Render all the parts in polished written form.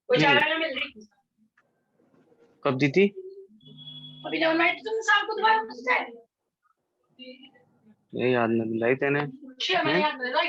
कोई नहीं, चाय मिल रही थी कब दी थी? अभी जब मैं तुमने शाम को दोबारा मुझसे ये याद नहीं दिलाई तेने। मैंने हैं? याद दिलाई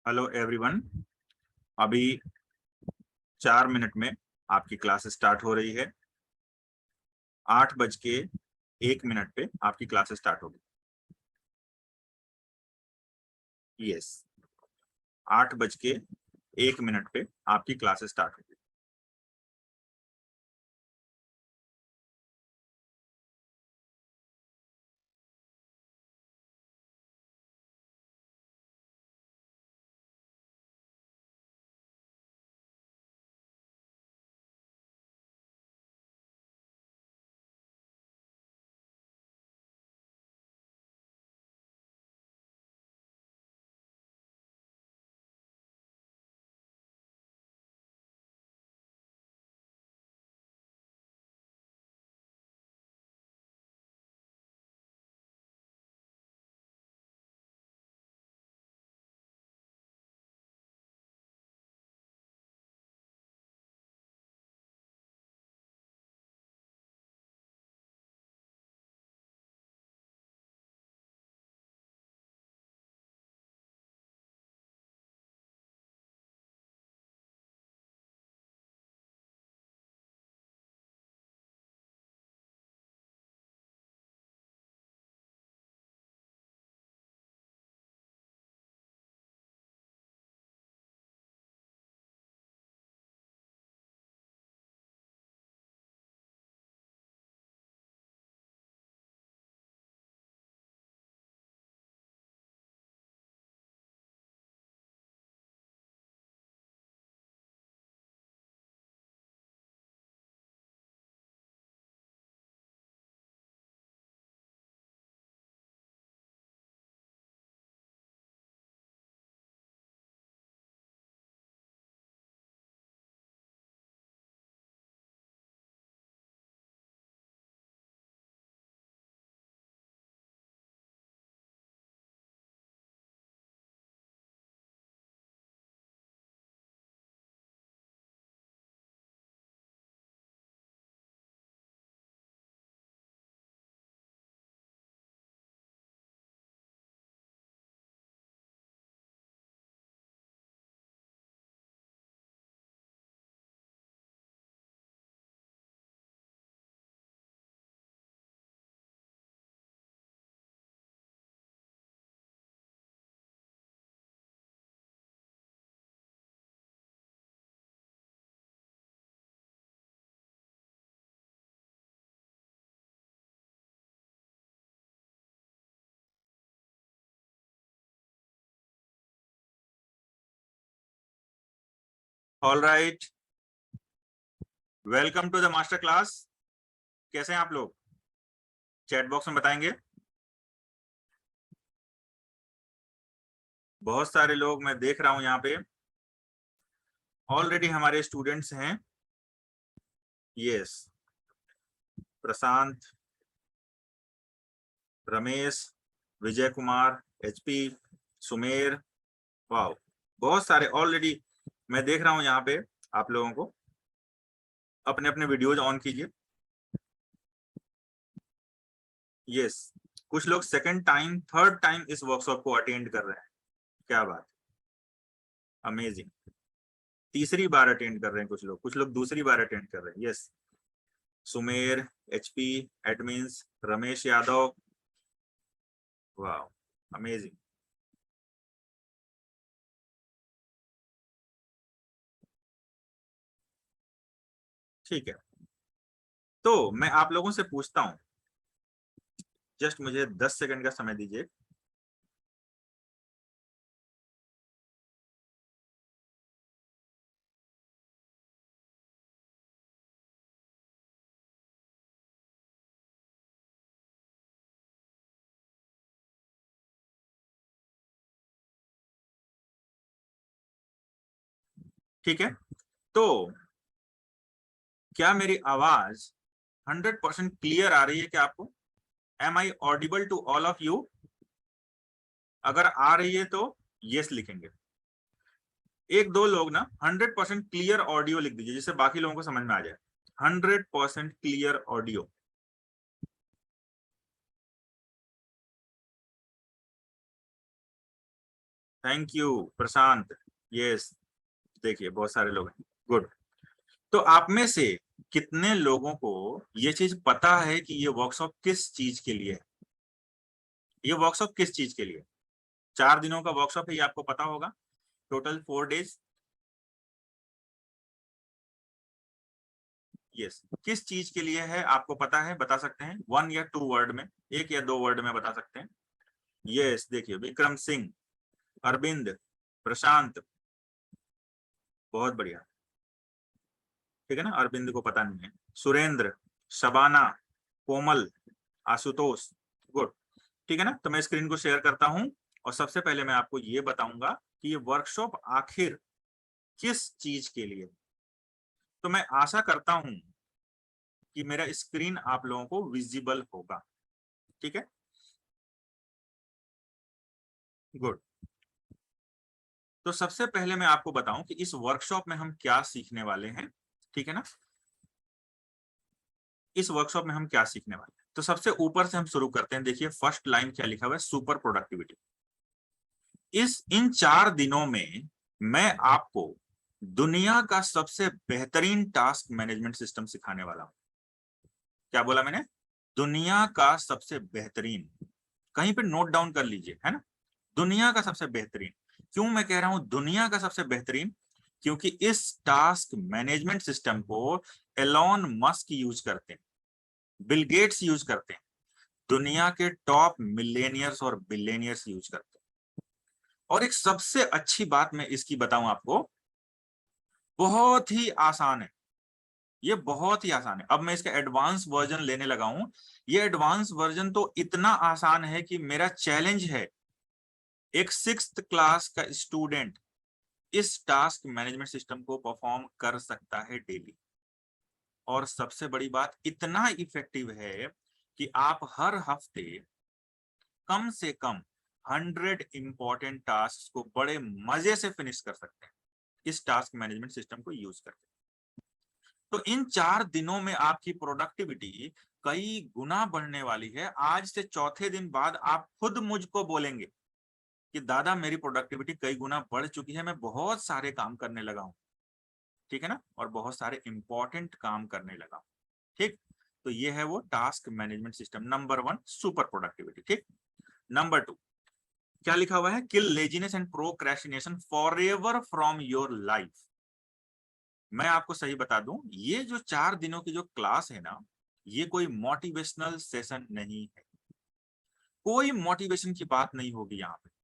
हेलो एवरीवन, अभी 4 मिनट में आपकी क्लास स्टार्ट हो रही है। 8:01 पे आपकी क्लास स्टार्ट होगी। यस, 8:01 पे आपकी क्लास स्टार्ट होगी। All right, welcome to the master class. कैसे हैं आप लोग? चैट बॉक्स में बताएंगे। बहुत सारे लोग मैं देख रहा हूं यहाँ पे ऑलरेडी हमारे स्टूडेंट्स हैं। यस, प्रशांत, रमेश, विजय कुमार, एचपी, सुमेर, वाओ, बहुत सारे ऑलरेडी मैं देख रहा हूं यहाँ पे। आप लोगों को अपने अपने वीडियोज ऑन कीजिए। यस, कुछ लोग सेकंड टाइम, थर्ड टाइम इस वर्कशॉप को अटेंड कर रहे हैं। क्या बात, अमेजिंग। तीसरी बार अटेंड कर रहे हैं कुछ लोग दूसरी बार अटेंड कर रहे हैं। Yes, Sumer, HP, admins, Ramesh Yadav, वाह, अमेजिंग। ठीक है, तो मैं आप लोगों से पूछता हूं, जस्ट मुझे 10 सेकंड का समय दीजिए। ठीक है, तो क्या मेरी आवाज 100% क्लियर आ रही है क्या आपको? Am I audible to all of you? अगर आ रही है तो यस लिखेंगे। एक दो लोग ना 100% क्लियर ऑडियो लिख दीजिए, जिससे बाकी लोगों को समझ में आ जाए। 100% clear audio. Thank you Prashant. Yes, देखिए बहुत सारे लोग हैं, गुड। तो आप में से कितने लोगों को ये चीज पता है कि ये वर्कशॉप किस चीज के लिए है? ये वर्कशॉप किस चीज के लिए? 4 दिनों का वर्कशॉप है, ये आपको पता होगा। Total 4 days. यस, किस चीज के लिए है आपको पता है? बता सकते हैं 1 या 2 वर्ड में, 1 या 2 वर्ड में बता सकते हैं। यस, देखिए विक्रम सिंह, अरविंद, प्रशांत, बहुत बढ़िया। ठीक है ना, अरविंद को पता नहीं है। सुरेंद्र, शबाना, कोमल, आशुतोष, गुड। ठीक है ना, तो मैं स्क्रीन को शेयर करता हूं और सबसे पहले मैं आपको ये बताऊंगा कि ये वर्कशॉप आखिर किस चीज के लिए। तो मैं आशा करता हूं कि मेरा स्क्रीन आप लोगों को विजिबल होगा। ठीक है, गुड। तो सबसे पहले मैं आपको बताऊं कि इस वर्कशॉप में हम क्या सीखने वाले हैं। ठीक है ना, इस वर्कशॉप में हम क्या सीखने वाले हैं। तो सबसे ऊपर से हम शुरू करते हैं। देखिए फर्स्ट लाइन क्या लिखा हुआ है, सुपर प्रोडक्टिविटी। इन 4 दिनों में मैं आपको दुनिया का सबसे बेहतरीन टास्क मैनेजमेंट सिस्टम सिखाने वाला हूं। क्या बोला मैंने? दुनिया का सबसे बेहतरीन। कहीं पे नोट डाउन कर लीजिए, है ना, दुनिया का सबसे बेहतरीन। क्यों मैं कह रहा हूं दुनिया का सबसे बेहतरीन? क्योंकि इस टास्क मैनेजमेंट सिस्टम को एलॉन मस्क यूज करते हैं, बिल गेट्स यूज करते हैं, दुनिया के टॉप मिलेनियर्स और बिलियनियर्स यूज करते हैं। और एक सबसे अच्छी बात मैं इसकी बताऊं आपको, बहुत ही आसान है, ये बहुत ही आसान है। अब मैं इसका एडवांस वर्जन लेने लगा हूं। ये एडवांस वर्जन तो इतना आसान है कि मेरा चैलेंज है एक 6th क्लास का स्टूडेंट इस टास्क मैनेजमेंट सिस्टम को परफॉर्म कर सकता है डेली। और सबसे बड़ी बात, इतना इफेक्टिव है कि आप हर हफ्ते कम से कम 100 इंपॉर्टेंट टास्क को बड़े मजे से फिनिश कर सकते हैं इस टास्क मैनेजमेंट सिस्टम को यूज करके। तो इन 4 दिनों में आपकी प्रोडक्टिविटी कई गुना बढ़ने वाली है। आज से चौथे दिन बाद आप खुद मुझको बोलेंगे कि दादा मेरी प्रोडक्टिविटी कई गुना बढ़ चुकी है, मैं बहुत सारे काम करने लगा हूं। ठीक है ना, और बहुत सारे इंपॉर्टेंट काम करने लगा हूं। ठीक, तो ये है वो task management system number 1, super productivity. ठीक, नंबर 2 क्या लिखा हुआ है? Kill laziness and procrastination forever from your life. मैं आपको सही बता दूं, ये जो 4 दिनों की जो क्लास है ना, ये कोई मोटिवेशनल सेशन नहीं है। कोई मोटिवेशन की बात नहीं होगी यहाँ पे।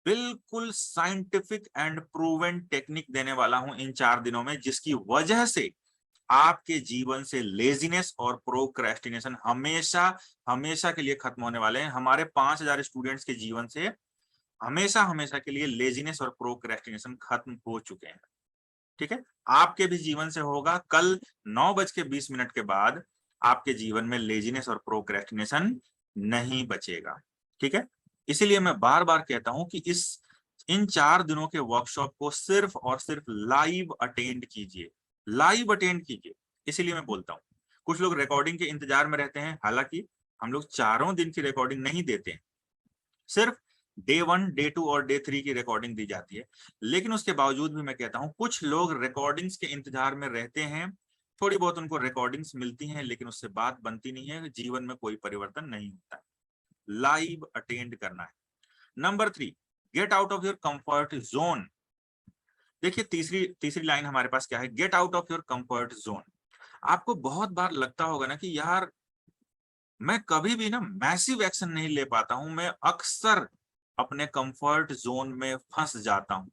बिल्कुल साइंटिफिक एंड प्रूवन टेक्निक देने वाला हूं इन 4 दिनों में, जिसकी वजह से आपके जीवन से लेजीनेस और प्रोक्रेस्टिनेशन हमेशा हमेशा के लिए खत्म होने वाले हैं। हमारे 5000 स्टूडेंट्स के जीवन से हमेशा हमेशा के लिए लेजीनेस और प्रोक्रेस्टिनेशन खत्म हो चुके हैं। ठीक है, आपके भी जीवन से होगा। कल 9:20 के बाद आपके जीवन में लेजीनेस और प्रोक्रेस्टिनेशन नहीं बचेगा। ठीक है, इसीलिए मैं बार बार कहता हूं कि इन 4 दिनों के वर्कशॉप को सिर्फ और सिर्फ लाइव अटेंड कीजिए, लाइव अटेंड कीजिए। इसीलिए मैं बोलता हूं, कुछ लोग रिकॉर्डिंग के इंतजार में रहते हैं। हालांकि हम लोग 4 दिन की रिकॉर्डिंग नहीं देते हैं, सिर्फ डे 1, डे 2 और डे 3 की रिकॉर्डिंग दी जाती है। लेकिन उसके बावजूद भी मैं कहता हूं कुछ लोग रिकॉर्डिंग्स के इंतजार में रहते हैं। थोड़ी बहुत उनको रिकॉर्डिंग्स मिलती हैं, लेकिन उससे बात बनती नहीं है, जीवन में कोई परिवर्तन नहीं होता। लाइव अटेंड करना है। Number 3, get out of your comfort zone. देखिए तीसरी लाइन हमारे पास क्या है? Get out of your comfort zone. आपको बहुत बार लगता होगा ना कि यार मैं कभी भी ना मैसिव एक्शन नहीं ले पाता हूं, मैं अक्सर अपने कंफर्ट जोन में फंस जाता हूं।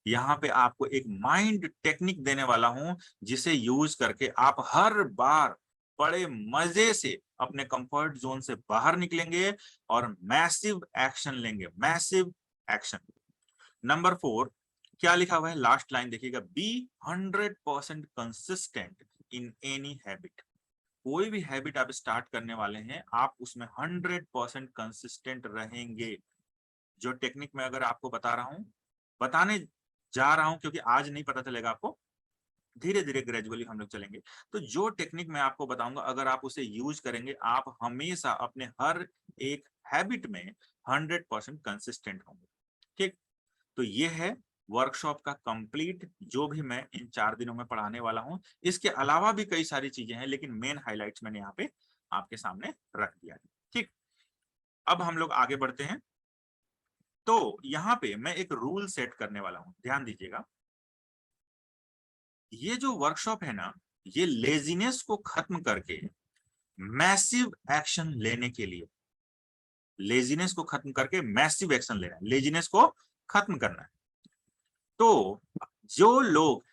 यहाँ पे आपको एक माइंड टेक्निक देने वाला हूं, जिसे यूज करके आप हर बार बड़े मजे से अपने कंफर्ट जोन से बाहर निकलेंगे और मैसिव एक्शन लेंगे, मैसिव एक्शन। नंबर 4, क्या लिखा हुआ है, लास्ट लाइन देखिएगा, be 100% consistent in any habit. कोई भी हैबिट आप स्टार्ट करने वाले हैं, आप उसमें 100% कंसिस्टेंट रहेंगे। जो टेक्निक मैं अगर आपको बता रहा हूं, बताने जा रहा हूं, क्योंकि आज नहीं पता चलेगा आपको, धीरे धीरे ग्रेजुअली हम लोग चलेंगे। तो जो टेक्निक मैं आपको बताऊंगा, अगर आप उसे यूज करेंगे, आप हमेशा अपने हर एक हैबिट में 100% कंसिस्टेंट होंगे। ठीक, तो ये है वर्कशॉप का कंप्लीट, जो भी मैं इन 4 दिनों में पढ़ाने वाला हूं। इसके अलावा भी कई सारी चीजें हैं, लेकिन मेन हाइलाइट्स मैंने यहाँ पे आपके सामने रख दिया है। ठीक, अब हम लोग आगे बढ़ते हैं। तो यहाँ पे मैं एक रूल सेट करने वाला हूं, ध्यान दीजिएगा। ये जो वर्कशॉप है ना, ये लेजीनेस को खत्म करके मैसिव एक्शन लेने के लिए, लेजीनेस को खत्म करके मैसिव एक्शन लेना है, लेजीनेस को खत्म करना है। तो जो लोग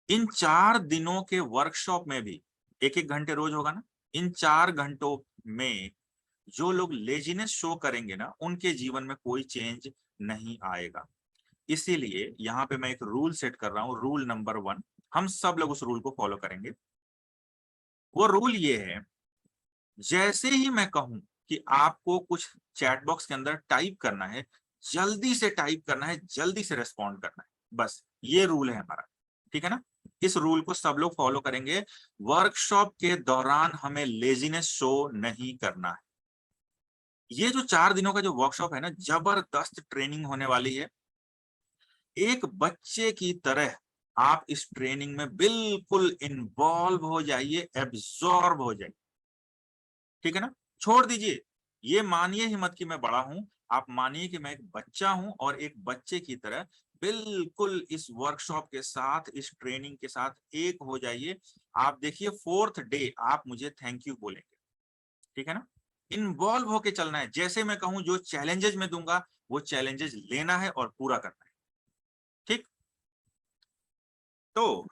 इन 4 दिनों के वर्कशॉप में भी 1-1 घंटे रोज होगा ना, इन 4 घंटों में जो लोग लेजीनेस शो करेंगे ना, उनके जीवन में कोई चेंज नहीं आएगा। इसीलिए यहाँ पे मैं एक रूल सेट कर रहा हूं, रूल नंबर 1। हम सब लोग उस रूल को फॉलो करेंगे। वो रूल ये है, जैसे ही मैं कहूं कि आपको कुछ चैट बॉक्स के अंदर टाइप करना है, जल्दी से टाइप करना है, जल्दी से रेस्पॉन्ड करना है, बस ये रूल है हमारा। ठीक है ना, इस रूल को सब लोग फॉलो करेंगे। वर्कशॉप के दौरान हमें लेजीनेस शो नहीं करना है। ये जो 4 दिनों का जो वर्कशॉप है ना, जबरदस्त ट्रेनिंग होने वाली है। एक बच्चे की तरह आप इस ट्रेनिंग में बिल्कुल इन्वॉल्व हो जाइए, एब्जॉर्ब हो जाइए। ठीक है ना, छोड़ दीजिए, ये मानिए ही मत कि मैं बड़ा हूं, आप मानिए कि मैं एक बच्चा हूं, और एक बच्चे की तरह बिल्कुल इस वर्कशॉप के साथ, इस ट्रेनिंग के साथ एक हो जाइए। आप देखिए 4th डे आप मुझे थैंक यू बोलेंगे। ठीक है ना, इन्वॉल्व होके चलना है। जैसे मैं कहूं, जो चैलेंजेस मैं दूंगा, वो चैलेंजेस लेना है और पूरा करना है। ठीक, तो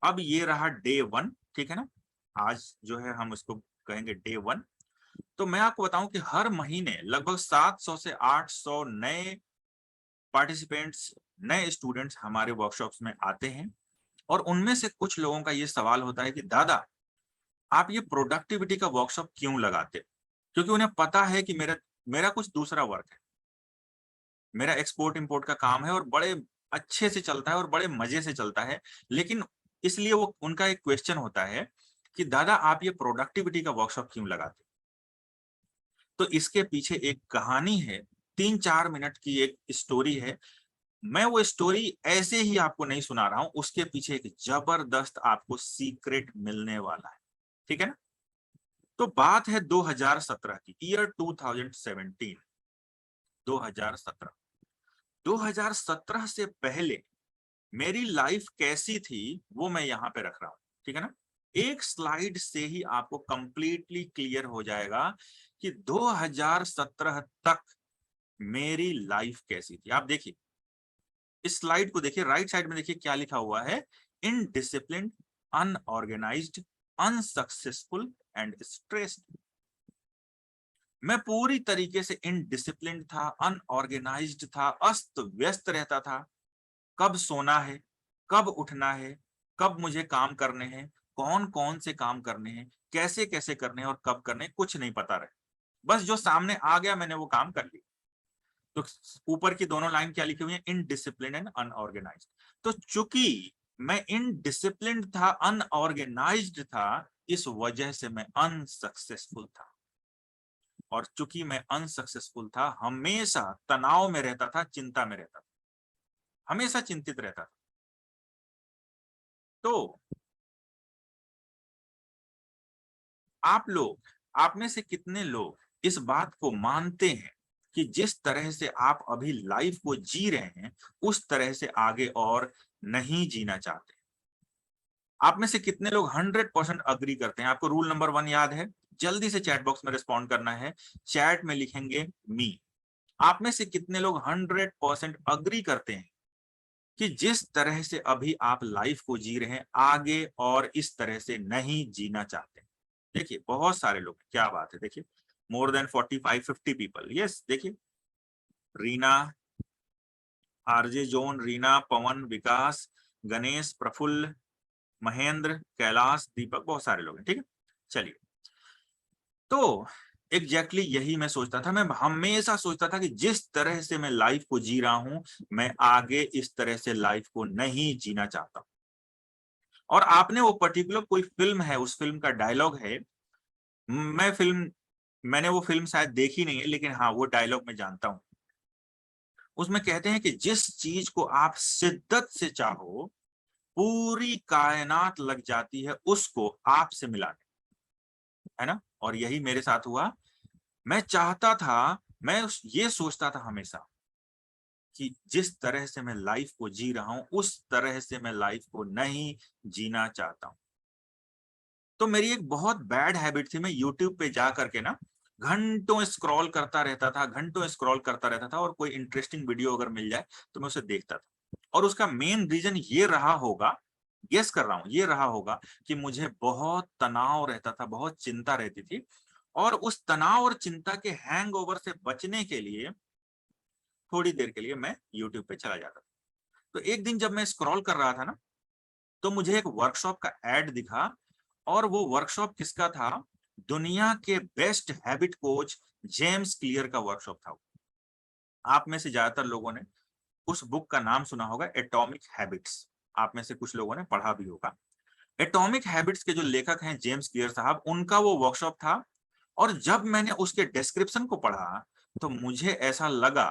अब ये रहा डे 1। ठीक है ना, आज जो है हम उसको कहेंगे डे 1। तो मैं आपको बताऊं कि हर महीने लगभग 700 से 800 नए पार्टिसिपेंट्स, नए स्टूडेंट्स हमारे वर्कशॉप्स में आते हैं। और उनमें से कुछ लोगों का ये सवाल होता है कि दादा, आप ये प्रोडक्टिविटी का वर्कशॉप क्यों लगाते? क्योंकि उन्हें पता है कि मेरा कुछ दूसरा वर्क है, मेरा एक्सपोर्ट इंपोर्ट का काम है, और बड़े अच्छे से चलता है और बड़े मजे से चलता है। लेकिन इसलिए वो, उनका एक क्वेश्चन होता है कि दादा, आप ये प्रोडक्टिविटी का वर्कशॉप क्यों लगाते? तो इसके पीछे एक कहानी है, 3-4 मिनट की एक स्टोरी है। मैं वो स्टोरी ऐसे ही आपको नहीं सुना रहा हूं, उसके पीछे एक जबरदस्त आपको सीक्रेट मिलने वाला है। ठीक है ना, तो बात है 2017 की, ईयर 2017। 2017 2017 से पहले मेरी लाइफ कैसी थी, वो मैं यहाँ पे रख रहा हूँ। ठीक है ना, एक स्लाइड से ही आपको कंप्लीटली क्लियर हो जाएगा कि 2017 तक मेरी लाइफ कैसी थी। आप देखिए, इस स्लाइड को देखिए, राइट साइड में देखिए क्या लिखा हुआ है, indisciplined, unorganised, unsuccessful and stressed. मैं पूरी तरीके से इनडिसिप्लिन्ड था, अनऑर्गेनाइज्ड था, अस्त व्यस्त रहता था। कब सोना है, कब उठना है, कब मुझे काम करने हैं, कौन कौन से काम करने हैं, कैसे कैसे करने हैं और कब करने हैं, कुछ नहीं पता रहे। बस जो सामने आ गया मैंने वो काम कर लिया। तो ऊपर की दोनों लाइन क्या लिखी हुई है, इनडिसिप्लिन एंड अनऑर्गेनाइज्ड। तो चूंकि मैं इनडिसिप्लिन था, अनऑर्गेनाइज्ड था, इस वजह से मैं अनसक्सेसफुल था। और चूंकि मैं अनसक्सेसफुल था, हमेशा तनाव में रहता था, चिंता में रहता था, हमेशा चिंतित रहता था। तो आप में से कितने लोग इस बात को मानते हैं कि जिस तरह से आप अभी लाइफ को जी रहे हैं, उस तरह से आगे और नहीं जीना चाहते? आप में से कितने लोग 100% अग्री करते हैं? आपको रूल नंबर 1 याद है? जल्दी से चैट बॉक्स में रिस्पॉन्ड करना है, चैट में लिखेंगे मी। आप में से कितने लोग 100% अग्री करते हैं कि जिस तरह से अभी आप लाइफ को जी रहे हैं, आगे और इस तरह से नहीं जीना चाहते? देखिए बहुत सारे लोग, क्या बात है, देखिए मोर देन 45-50 पीपल। यस, देखिए रीना, आरजे जोन, रीना, पवन, विकास, गणेश, प्रफुल्ल, महेंद्र, कैलाश, दीपक, बहुत सारे लोग हैं। ठीक है, चलिए। तो एग्जैक्टली यही मैं सोचता था। मैं हमेशा सोचता था कि जिस तरह से मैं लाइफ को जी रहा हूं, मैं आगे इस तरह से लाइफ को नहीं जीना चाहता। और आपने वो पर्टिकुलर कोई फिल्म है, उस फिल्म का डायलॉग है, मैंने वो फिल्म शायद देखी नहीं है, लेकिन हाँ वो डायलॉग मैं जानता हूं। उसमें कहते हैं कि जिस चीज को आप शिद्दत से चाहो, पूरी कायनात लग जाती है उसको आपसे मिलाने, है ना। और यही मेरे साथ हुआ। मैं चाहता था, ये सोचता था हमेशा कि जिस तरह से मैं लाइफ को जी रहा हूं, उस तरह से मैं लाइफ को नहीं जीना चाहता हूं। तो मेरी एक बहुत बैड हैबिट थी, मैं यूट्यूब पे जा करके ना घंटों स्क्रॉल करता रहता था, घंटों स्क्रॉल करता रहता था, और कोई इंटरेस्टिंग वीडियो अगर मिल जाए तो मैं उसे देखता था। और उसका मेन रीजन ये रहा होगा, गेस कर रहा हूं, ये रहा होगा कि मुझे बहुत तनाव रहता था, बहुत चिंता रहती थी, और उस तनाव और चिंता के हैंगओवर से बचने के लिए थोड़ी देर के लिए मैं यूट्यूब पे चला जाता था। तो एक दिन जब मैं स्क्रॉल कर रहा था ना, तो मुझे एक वर्कशॉप का एड दिखा, और वो वर्कशॉप किसका था? दुनिया के best habit coach James clear का वर्कशॉप था। आप में से ज्यादातर लोगों ने उस बुक का नाम सुना होगा, एटॉमिक हैबिट्स। आप में से कुछ लोगों ने पढ़ा भी होगा। एटॉमिक हैबिट्स के जो लेखक हैं जेम्स क्लियर साहब, उनका वो वर्कशॉप था। और जब मैंने उसके डिस्क्रिप्शन को पढ़ा, तो मुझे ऐसा लगा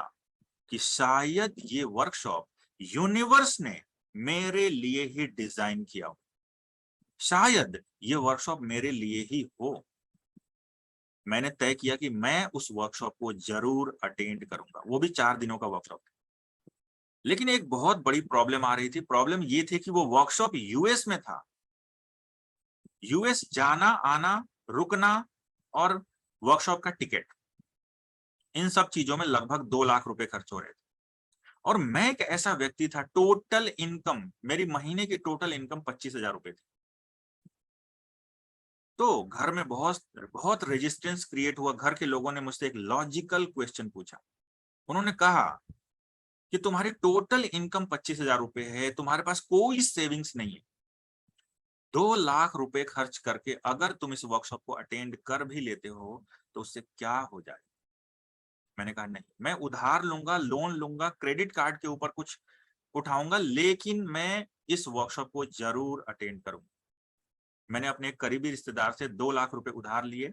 कि शायद ये वर्कशॉप यूनिवर्स ने मेरे लिए ही डिजाइन किया हो, शायद ये वर्कशॉप मेरे लिए ही हो। मैंने तय किया कि मैं उस वर्कशॉप को जरूर अटेंड करूंगा। वो भी 4 दिनों का वर्कशॉप। लेकिन एक बहुत बड़ी प्रॉब्लम आ रही थी। प्रॉब्लम ये थी कि वो वर्कशॉप यूएस में था। यूएस जाना आना, रुकना और वर्कशॉप का टिकट, इन सब चीजों में लगभग 2 लाख रुपए खर्च हो रहे थे। और मैं एक ऐसा व्यक्ति था, टोटल इनकम, मेरी महीने की टोटल इनकम 25,000 रुपए थी। तो घर में बहुत बहुत रेजिस्टेंस क्रिएट हुआ। घर के लोगों ने मुझसे एक लॉजिकल क्वेश्चन पूछा। उन्होंने कहा कि तुम्हारी टोटल इनकम 25,000 रुपए है, तुम्हारे पास कोई सेविंग्स नहीं है, 2 लाख रुपए खर्च करके अगर तुम इस वर्कशॉप को अटेंड कर भी लेते हो तो उससे क्या हो जाए? मैंने कहा नहीं, मैं उधार लूंगा, लोन लूंगा, क्रेडिट कार्ड के ऊपर कुछ उठाऊंगा, लेकिन मैं इस वर्कशॉप को जरूर अटेंड करूंगा। मैंने अपने एक करीबी रिश्तेदार से 2 लाख रुपए उधार लिए।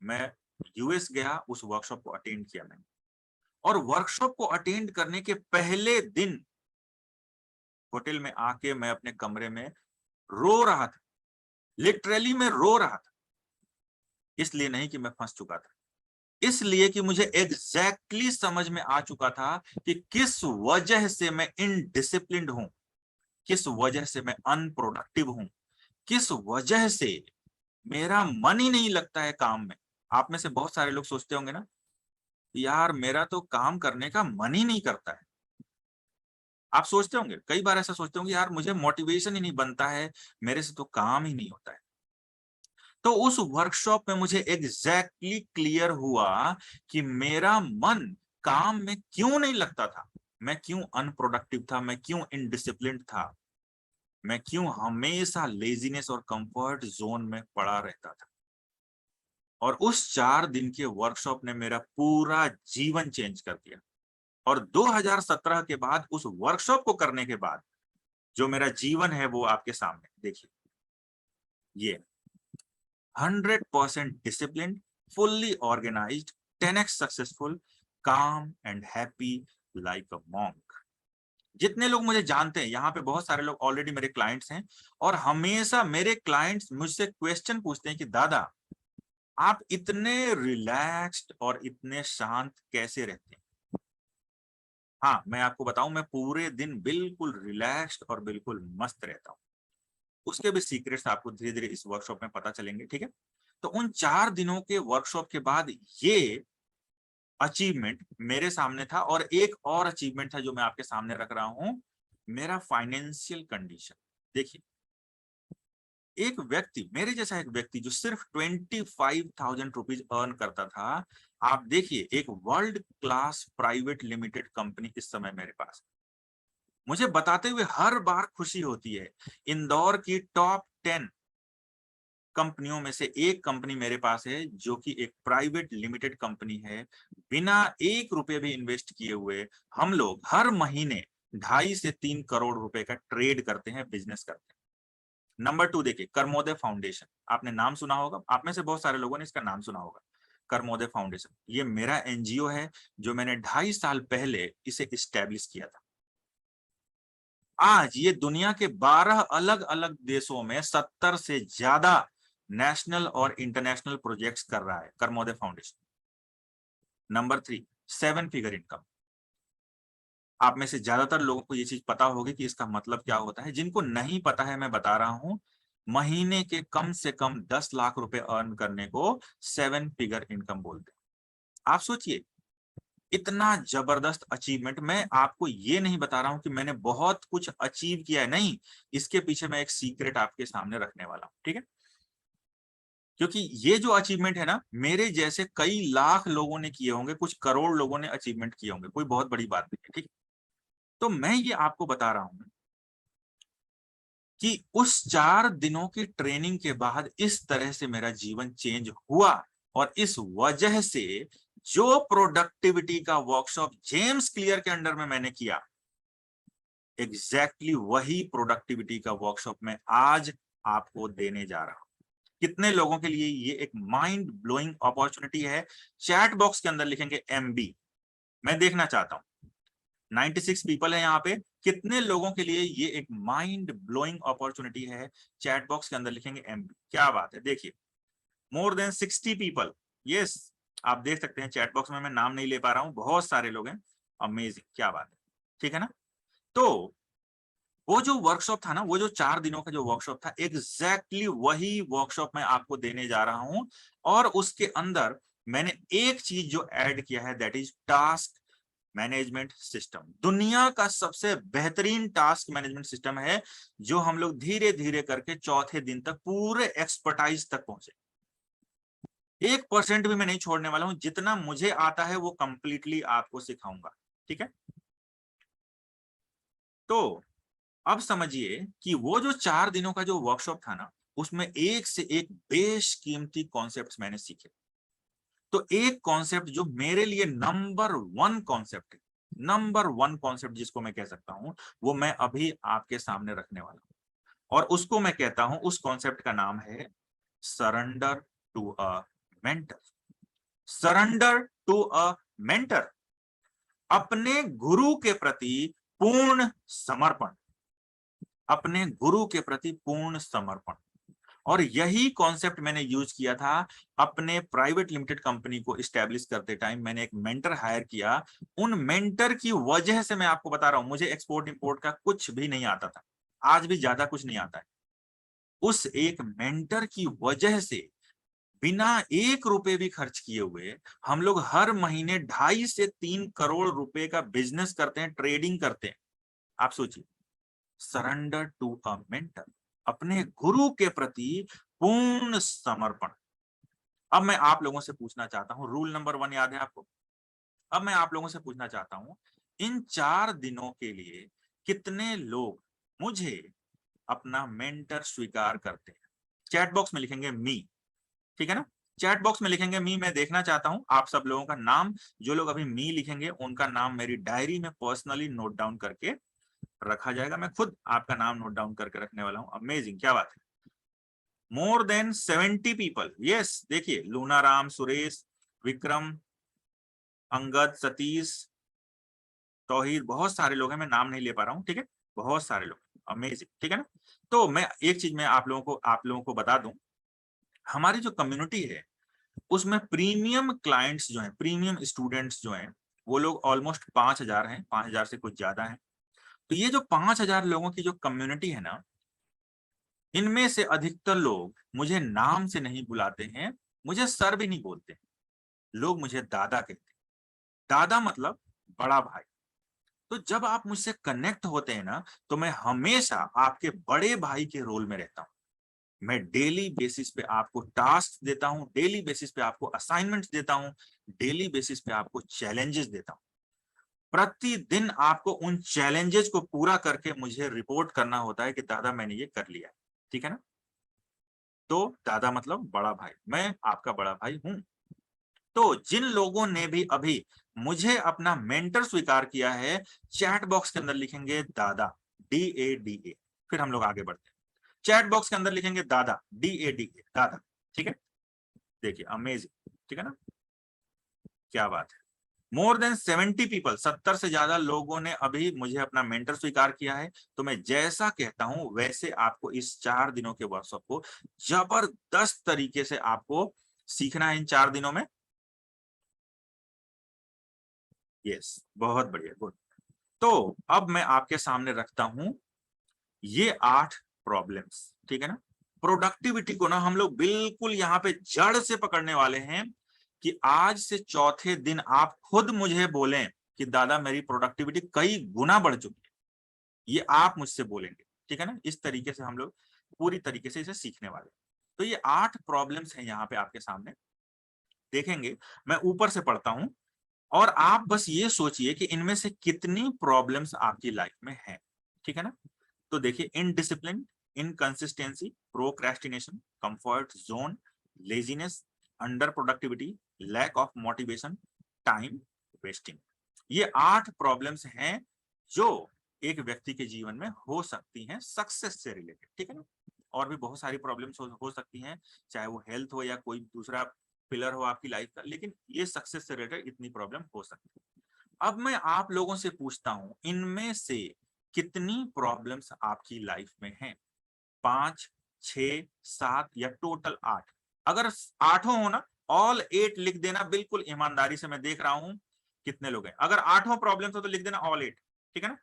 मैं यूएस गया, उस वर्कशॉप को अटेंड किया मैंने। और वर्कशॉप को अटेंड करने के पहले दिन होटल में आके मैं अपने कमरे में रो रहा था। लिटरली मैं रो रहा था। इसलिए नहीं कि मैं फंस चुका था, इसलिए कि मुझे एग्जैक्टली समझ में आ चुका था कि किस वजह से मैं इनडिसिप्लिन्ड हूं, किस वजह से मैं अनप्रोडक्टिव हूं, किस वजह से मेरा मन ही नहीं लगता है काम में। आप में से बहुत सारे लोग सोचते होंगे ना, यार मेरा तो काम करने का मन ही नहीं करता है। आप सोचते होंगे, कई बार ऐसा सोचते होंगे, यार मुझे मोटिवेशन ही नहीं बनता है, मेरे से तो काम ही नहीं होता है। तो उस वर्कशॉप में मुझे एग्जैक्टली क्लियर हुआ कि मेरा मन काम में क्यों नहीं लगता था, मैं क्यों अनप्रोडक्टिव था, मैं क्यों इनडिसिप्लिन्ड था, मैं क्यों हमेशा लेजीनेस और कंफर्ट जोन में पड़ा रहता था। और उस 4 दिन के वर्कशॉप ने मेरा पूरा जीवन चेंज कर दिया। और 2017 के बाद, उस वर्कशॉप को करने के बाद, जो मेरा जीवन है वो आपके सामने देखिए। ये 100% discipline, fully organised, 10x successful, calm and happy like a monk. जितने लोग मुझे जानते हैं, यहाँ पे बहुत सारे लोग ऑलरेडी मेरे क्लाइंट्स हैं, और हमेशा मेरे क्लाइंट्स मुझसे क्वेश्चन पूछते हैं कि दादा आप इतने रिलैक्स्ड और इतने शांत कैसे रहते हैं? हाँ, मैं आपको बताऊं, मैं पूरे दिन बिल्कुल रिलैक्स्ड और बिल्कुल मस्त रहता हूं। उसके भी सीक्रेट्स आपको धीरे धीरे इस वर्कशॉप में पता चलेंगे, ठीक है। तो उन 4 दिनों के वर्कशॉप के बाद ये अचीवमेंट मेरे सामने था। और एक और अचीवमेंट था जो मैं आपके सामने रख रहा हूं, मेरा फाइनेंशियल कंडीशन। देखिए, एक व्यक्ति, मेरे जैसा एक व्यक्ति जो सिर्फ 25,000 रुपीज अर्न करता था, आप देखिए, एक world class private limited company इस समय मेरे पास, मुझे बताते हुए हर बार खुशी होती है। इंदौर की टॉप 10 कंपनियों में से एक कंपनी मेरे पास है, जो कि एक प्राइवेट लिमिटेड कंपनी है। बिना 1 रुपए भी इन्वेस्ट किए हुए हम लोग हर महीने 2.5 से 3 करोड़ रुपए का ट्रेड करते हैं, बिजनेस करते हैं। नंबर 2 देखिए, कर्मोदय फाउंडेशन, आपने नाम सुना होगा, आप में से बहुत सारे लोगों ने इसका नाम सुना होगा। कर्मोदय फाउंडेशन ये मेरा एनजीओ है, जो मैंने 2.5 साल पहले इसे इस्टेब्लिश किया था। आज ये दुनिया के 12 अलग अलग देशों में 70 से ज्यादा नेशनल और इंटरनेशनल प्रोजेक्ट्स कर रहा है कर्मोदय फाउंडेशन। Number 3, 7 figure income. आप में से ज्यादातर लोगों को ये चीज पता होगी कि इसका मतलब क्या होता है। जिनको नहीं पता है, मैं बता रहा हूं, महीने के कम से कम 10 लाख रुपए अर्न करने को 7 फिगर इनकम बोलते हैं। आप सोचिए, इतना जबरदस्त अचीवमेंट। मैं आपको ये नहीं बता रहा हूं कि मैंने बहुत कुछ अचीव किया है, नहीं, इसके पीछे मैं एक सीक्रेट आपके सामने रखने वाला हूं, ठीक है। क्योंकि ये जो अचीवमेंट है ना, मेरे जैसे कई लाख लोगों ने किए होंगे, कुछ करोड़ लोगों ने अचीवमेंट किए होंगे, कोई बहुत बड़ी बात नहीं है, ठीक। तो मैं ये आपको बता रहा हूं कि उस 4 दिनों की ट्रेनिंग के बाद इस तरह से मेरा जीवन चेंज हुआ। और इस वजह से जो प्रोडक्टिविटी का वर्कशॉप जेम्स क्लियर के अंडर में मैंने किया, एग्जैक्टली वही प्रोडक्टिविटी का वर्कशॉप मैं आज आपको देने जा रहा हूं। कितने लोगों के लिए ये एक माइंड ब्लोइंग अपॉर्चुनिटी है? चैट बॉक्स के अंदर लिखेंगे MB, मैं देखना चाहता हूं। 96 पीपल है यहाँ पे, कितने लोगों के लिए ये एक माइंड ब्लोइंग अपॉर्चुनिटी है? चैट बॉक्स के अंदर लिखेंगे MB। क्या बात है, देखिए, मोर देन 60 पीपल। यस, आप देख सकते हैं चैट बॉक्स में, मैं नाम नहीं ले पा रहा हूं, बहुत सारे लोग हैं। अमेजिंग, क्या बात है, ठीक है ना। तो वो जो वर्कशॉप था ना, वो जो 4 दिनों का जो वर्कशॉप था, एग्जैक्टली वही वर्कशॉप मैं आपको देने जा रहा हूं। और उसके अंदर मैंने एक चीज जो ऐड किया है, that is task management system. दुनिया का सबसे बेहतरीन टास्क मैनेजमेंट सिस्टम है, जो हम लोग धीरे धीरे करके चौथे दिन तक पूरे एक्सपर्टाइज तक पहुंचे। 1% भी मैं नहीं छोड़ने वाला हूं, जितना मुझे आता है वो कंप्लीटली आपको सिखाऊंगा, ठीक है। तो अब समझिए कि वो जो 4 दिनों का जो वर्कशॉप था ना, उसमें एक से एक बेशकीमती कॉन्सेप्ट्स मैंने सीखे। तो एक कॉन्सेप्ट जो मेरे लिए नंबर 1 कॉन्सेप्ट है, नंबर 1 कॉन्सेप्ट जिसको मैं कह सकता हूं, वो मैं अभी आपके सामने रखने वाला हूं। और उसको मैं कहता हूं, उस कॉन्सेप्ट का नाम है surrender to a mentor. Surrender to a mentor, अपने गुरु के प्रति पूर्ण समर्पण, अपने गुरु के प्रति पूर्ण समर्पण। और यही कॉन्सेप्ट मैंने यूज किया था अपने प्राइवेट लिमिटेड कंपनी को एस्टेब्लिश करते टाइम। मैंने एक मेंटर हायर किया, उन मेंटर की वजह से मैं आपको बता रहा हूं, मुझे एक्सपोर्ट इंपोर्ट का कुछ भी नहीं आता था, आज भी ज्यादा कुछ नहीं आता है। उस एक मेंटर की वजह से बिना 1 रुपए भी खर्च किए हुए हम लोग हर महीने 2.5 से 3 करोड़ रुपए का बिजनेस करते हैं, ट्रेडिंग करते हैं। आप सोचिए, सरेंडर टू अ मेंटर, अपने गुरु के प्रति पूर्ण समर्पण। अब मैं आप लोगों से पूछना चाहता हूं, रूल नंबर 1 याद है आपको? अब मैं आप लोगों से पूछना चाहता हूं, इन 4 दिनों के लिए कितने लोग मुझे अपना मेंटर स्वीकार करते हैं? चैट बॉक्स में लिखेंगे मी, ठीक है ना। चैट बॉक्स में लिखेंगे मी, मैं देखना चाहता हूं आप सब लोगों का नाम। जो लोग अभी मी लिखेंगे, उनका नाम मेरी डायरी में पर्सनली नोट डाउन करके रखा जाएगा। मैं खुद आपका नाम नोट डाउन करके रखने वाला हूं। अमेजिंग, क्या बात है। More than 70 people. यस, देखिए, लूनाराम, सुरेश, विक्रम, अंगद, सतीश, तौहीद, बहुत सारे लोग हैं, मैं नाम नहीं ले पा रहा हूँ, ठीक है, बहुत सारे लोग। अमेजिंग, ठीक है ना। तो मैं एक चीज मैं आप लोगों को बता दूं, हमारी जो कम्युनिटी है उसमें प्रीमियम क्लाइंट्स जो हैं, प्रीमियम स्टूडेंट्स जो हैं, वो लोग ऑलमोस्ट 5,000 हैं, 5,000 से कुछ ज्यादा हैं। तो ये जो 5,000 लोगों की जो कम्युनिटी है ना, इनमें से अधिकतर लोग मुझे नाम से नहीं बुलाते हैं, मुझे सर भी नहीं बोलते हैं, लोग मुझे दादा कहते हैं। दादा मतलब बड़ा भाई। तो जब आप मुझसे कनेक्ट होते हैं ना, तो मैं हमेशा आपके बड़े भाई के रोल में रहता हूं। मैं डेली बेसिस पे आपको टास्क देता हूं, डेली बेसिस पे आपको असाइनमेंट्स देता हूं, डेली बेसिस पे आपको चैलेंजेस देता हूं। प्रतिदिन आपको उन चैलेंजेस को पूरा करके मुझे रिपोर्ट करना होता है कि दादा मैंने ये कर लिया, ठीक है ना। तो दादा मतलब बड़ा भाई, मैं आपका बड़ा भाई हूं। तो जिन लोगों ने भी अभी मुझे अपना मेंटर स्वीकार किया है, चैट बॉक्स के अंदर लिखेंगे दादा, DADA। फिर हम लोग आगे बढ़ते हैं, चैट बॉक्स के अंदर लिखेंगे दादा, DADA, दादा, ठीक है। देखिए अमेजिंग, ठीक है ना, क्या बात है। मोर देन 70 पीपल, 70 से ज्यादा लोगों ने अभी मुझे अपना मेंटर स्वीकार किया है। तो मैं जैसा कहता हूं वैसे आपको इस 4 दिनों के वर्कशॉप को जबरदस्त तरीके से आपको सीखना है इन 4 दिनों में। यस, बहुत बढ़िया, गुड। तो अब मैं आपके सामने रखता हूं ये 8 प्रॉब्लम्स, ठीक है ना। प्रोडक्टिविटी को ना हम लोग बिल्कुल यहाँ पे जड़ से पकड़ने वाले हैं कि आज से चौथे दिन आप खुद मुझे बोलें कि दादा मेरी प्रोडक्टिविटी कई गुना बढ़ चुकी है, ये आप मुझसे बोलेंगे, ठीक है ना। इस तरीके से हम लोग पूरी तरीके से इसे सीखने वाले हैं। तो ये 8 प्रॉब्लम्स हैं यहाँ पे आपके सामने, देखेंगे। मैं ऊपर से पढ़ता हूं और आप बस ये सोचिए कि इनमें से कितनी प्रॉब्लम्स आपकी लाइफ में है, ठीक है ना। तो देखिए, indiscipline, inconsistency, procrastination, comfort zone, laziness, under productivity, lack of motivation, time wasting. ये 8 प्रॉब्लम्स हैं जो एक व्यक्ति के जीवन में हो सकती हैं सक्सेस से रिलेटेड, ठीक है ना। और भी बहुत सारी प्रॉब्लम्स हो सकती हैं, चाहे वो हेल्थ हो या कोई दूसरा पिलर हो आपकी लाइफ का, लेकिन ये सक्सेस से रिलेटेड इतनी प्रॉब्लम हो सकती है। अब मैं आप लोगों से पूछता हूं, इनमें से कितनी प्रॉब्लम्स आपकी लाइफ में हैं? 5, 6, 7 या टोटल 8? अगर 8 हो ना, ऑल 8 लिख देना बिल्कुल ईमानदारी से। मैं देख रहा हूं कितने लोग हैं। अगर 8 प्रॉब्लम्स हो तो लिख देना ऑल 8, ठीक है ना।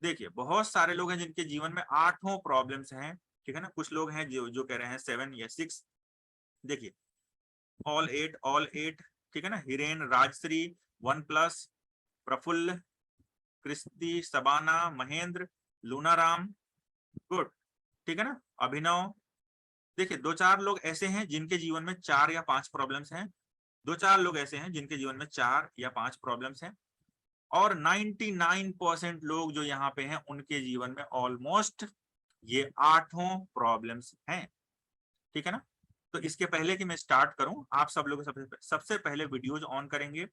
देखिए, बहुत सारे लोग हैं जिनके जीवन में 8 प्रॉब्लम्स हैं, ठीक है ना। कुछ लोग हैं जो कह रहे हैं 7 या 6। देखिए, ऑल 8, ऑल 8, ठीक है ना। हिरेन, राजश्री, वन प्लस, प्रफुल्ल, क्रिस्ती, सबाना, महेंद्र, लूनाराम, गुड, ठीक है ना। अभिनव। देखिए, 2-4 लोग ऐसे हैं जिनके जीवन में 4 या 5 प्रॉब्लम्स हैं। 2-4 लोग ऐसे हैं जिनके जीवन में 4 या 5 प्रॉब्लम्स हैं। और 99% लोग जो यहाँ पे हैं उनके जीवन में ऑलमोस्ट ये 8 प्रॉब्लम्स हैं, ठीक है ना। तो इसके पहले कि मैं स्टार्ट करूं, आप सब लोग सबसे पहले वीडियोज ऑन करेंगे।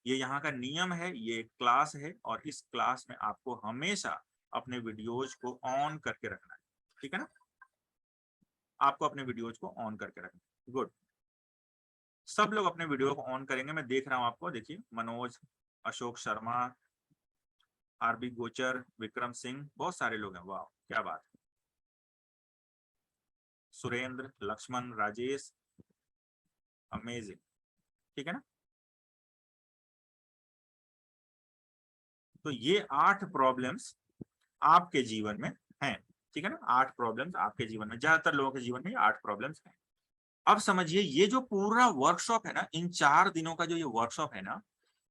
ये यहाँ का नियम है, ये क्लास है और इस क्लास में आपको हमेशा अपने वीडियोज को ऑन करके रखना है, ठीक है ना। आपको अपने वीडियोज को ऑन करके रखना है, गुड। सब लोग अपने वीडियो को ऑन करेंगे। मैं देख रहा हूं आपको, देखिए, मनोज, अशोक शर्मा, आरबी गोचर, विक्रम सिंह, बहुत सारे लोग हैं, वाह क्या बात है। सुरेंद्र, लक्ष्मण, राजेश, अमेजिंग, ठीक है ना। तो ये 8 प्रॉब्लम्स आपके जीवन में हैं, ठीक है ना। 8 प्रॉब्लम्स आपके जीवन में, ज्यादातर लोगों के जीवन में ये 8 प्रॉब्लम्स हैं। अब समझिए, ये जो पूरा वर्कशॉप है ना, इन 4 दिनों का जो ये वर्कशॉप है ना,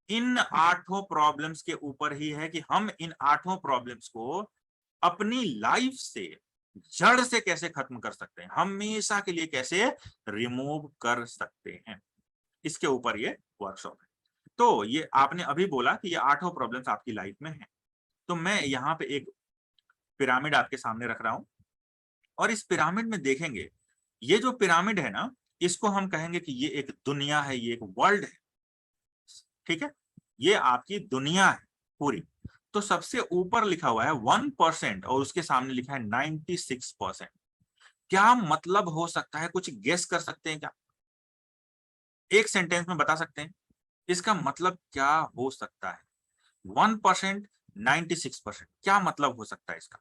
इन 8 प्रॉब्लम्स के ऊपर ही है कि हम इन 8 प्रॉब्लम्स को अपनी लाइफ से जड़ से कैसे खत्म कर सकते हैं, हमेशा के लिए कैसे रिमूव कर सकते हैं, इसके ऊपर ये वर्कशॉप है। तो ये आपने अभी बोला कि ये 8 प्रॉब्लम्स आपकी लाइफ में हैं। तो मैं यहाँ पे एक पिरामिड आपके सामने रख रहा हूं और इस पिरामिड में देखेंगे, ये जो पिरामिड है ना, इसको हम कहेंगे कि ये एक दुनिया है, ये एक वर्ल्ड है, ठीक है। ये आपकी दुनिया है पूरी। तो सबसे ऊपर लिखा हुआ है 1% और उसके सामने लिखा है 96%। क्या मतलब हो सकता है? कुछ गेस कर सकते हैं क्या? एक सेंटेंस में बता सकते हैं इसका मतलब क्या हो सकता है? 1%, 96%, क्या मतलब हो सकता है इसका?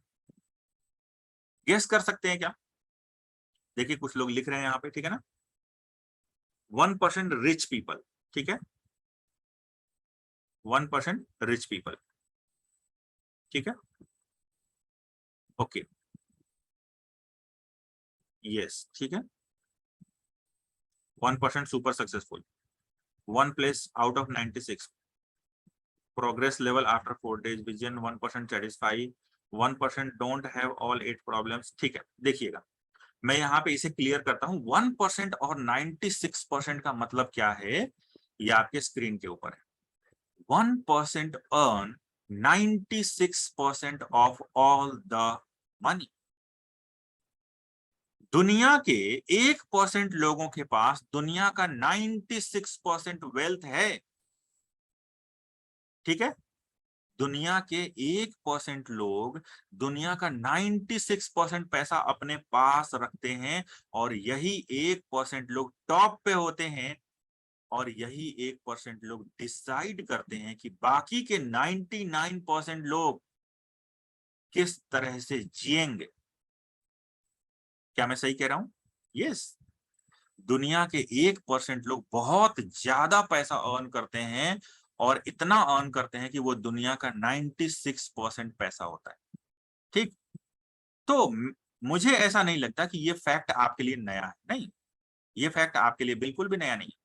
गेस कर सकते हैं क्या? देखिए, कुछ लोग लिख रहे हैं यहाँ पे, ठीक है ना। 1% रिच पीपल, ठीक है, 1% रिच पीपल, ठीक है, ओके, यस, ठीक है। 1% super successful, 1 place out of 96, progress level after 4 days, vision 1% satisfy, 1% don't have all 8 problems, ठीक है। देखिएगा, मैं यहाँ पे इसे क्लियर करता हूँ। 1% और 96% का मतलब क्या है, ये आपके स्क्रीन के ऊपर है। 1% earn 96% of all the money. दुनिया के 1% लोगों के पास दुनिया का 96% वेल्थ है। ठीक है, दुनिया के 1% लोग दुनिया का 96% पैसा अपने पास रखते हैं, और यही 1% लोग टॉप पे होते हैं, और यही 1% लोग डिसाइड करते हैं कि बाकी के 99% लोग किस तरह से जिएंगे। क्या मैं सही कह रहा हूं? यस, दुनिया के 1% लोग बहुत ज्यादा पैसा अर्न करते हैं, और इतना अर्न करते हैं कि वो दुनिया का 96% पैसा होता है। ठीक, तो मुझे ऐसा नहीं लगता कि ये फैक्ट आपके लिए नया है। नहीं, ये फैक्ट आपके लिए बिल्कुल भी नया नहीं है।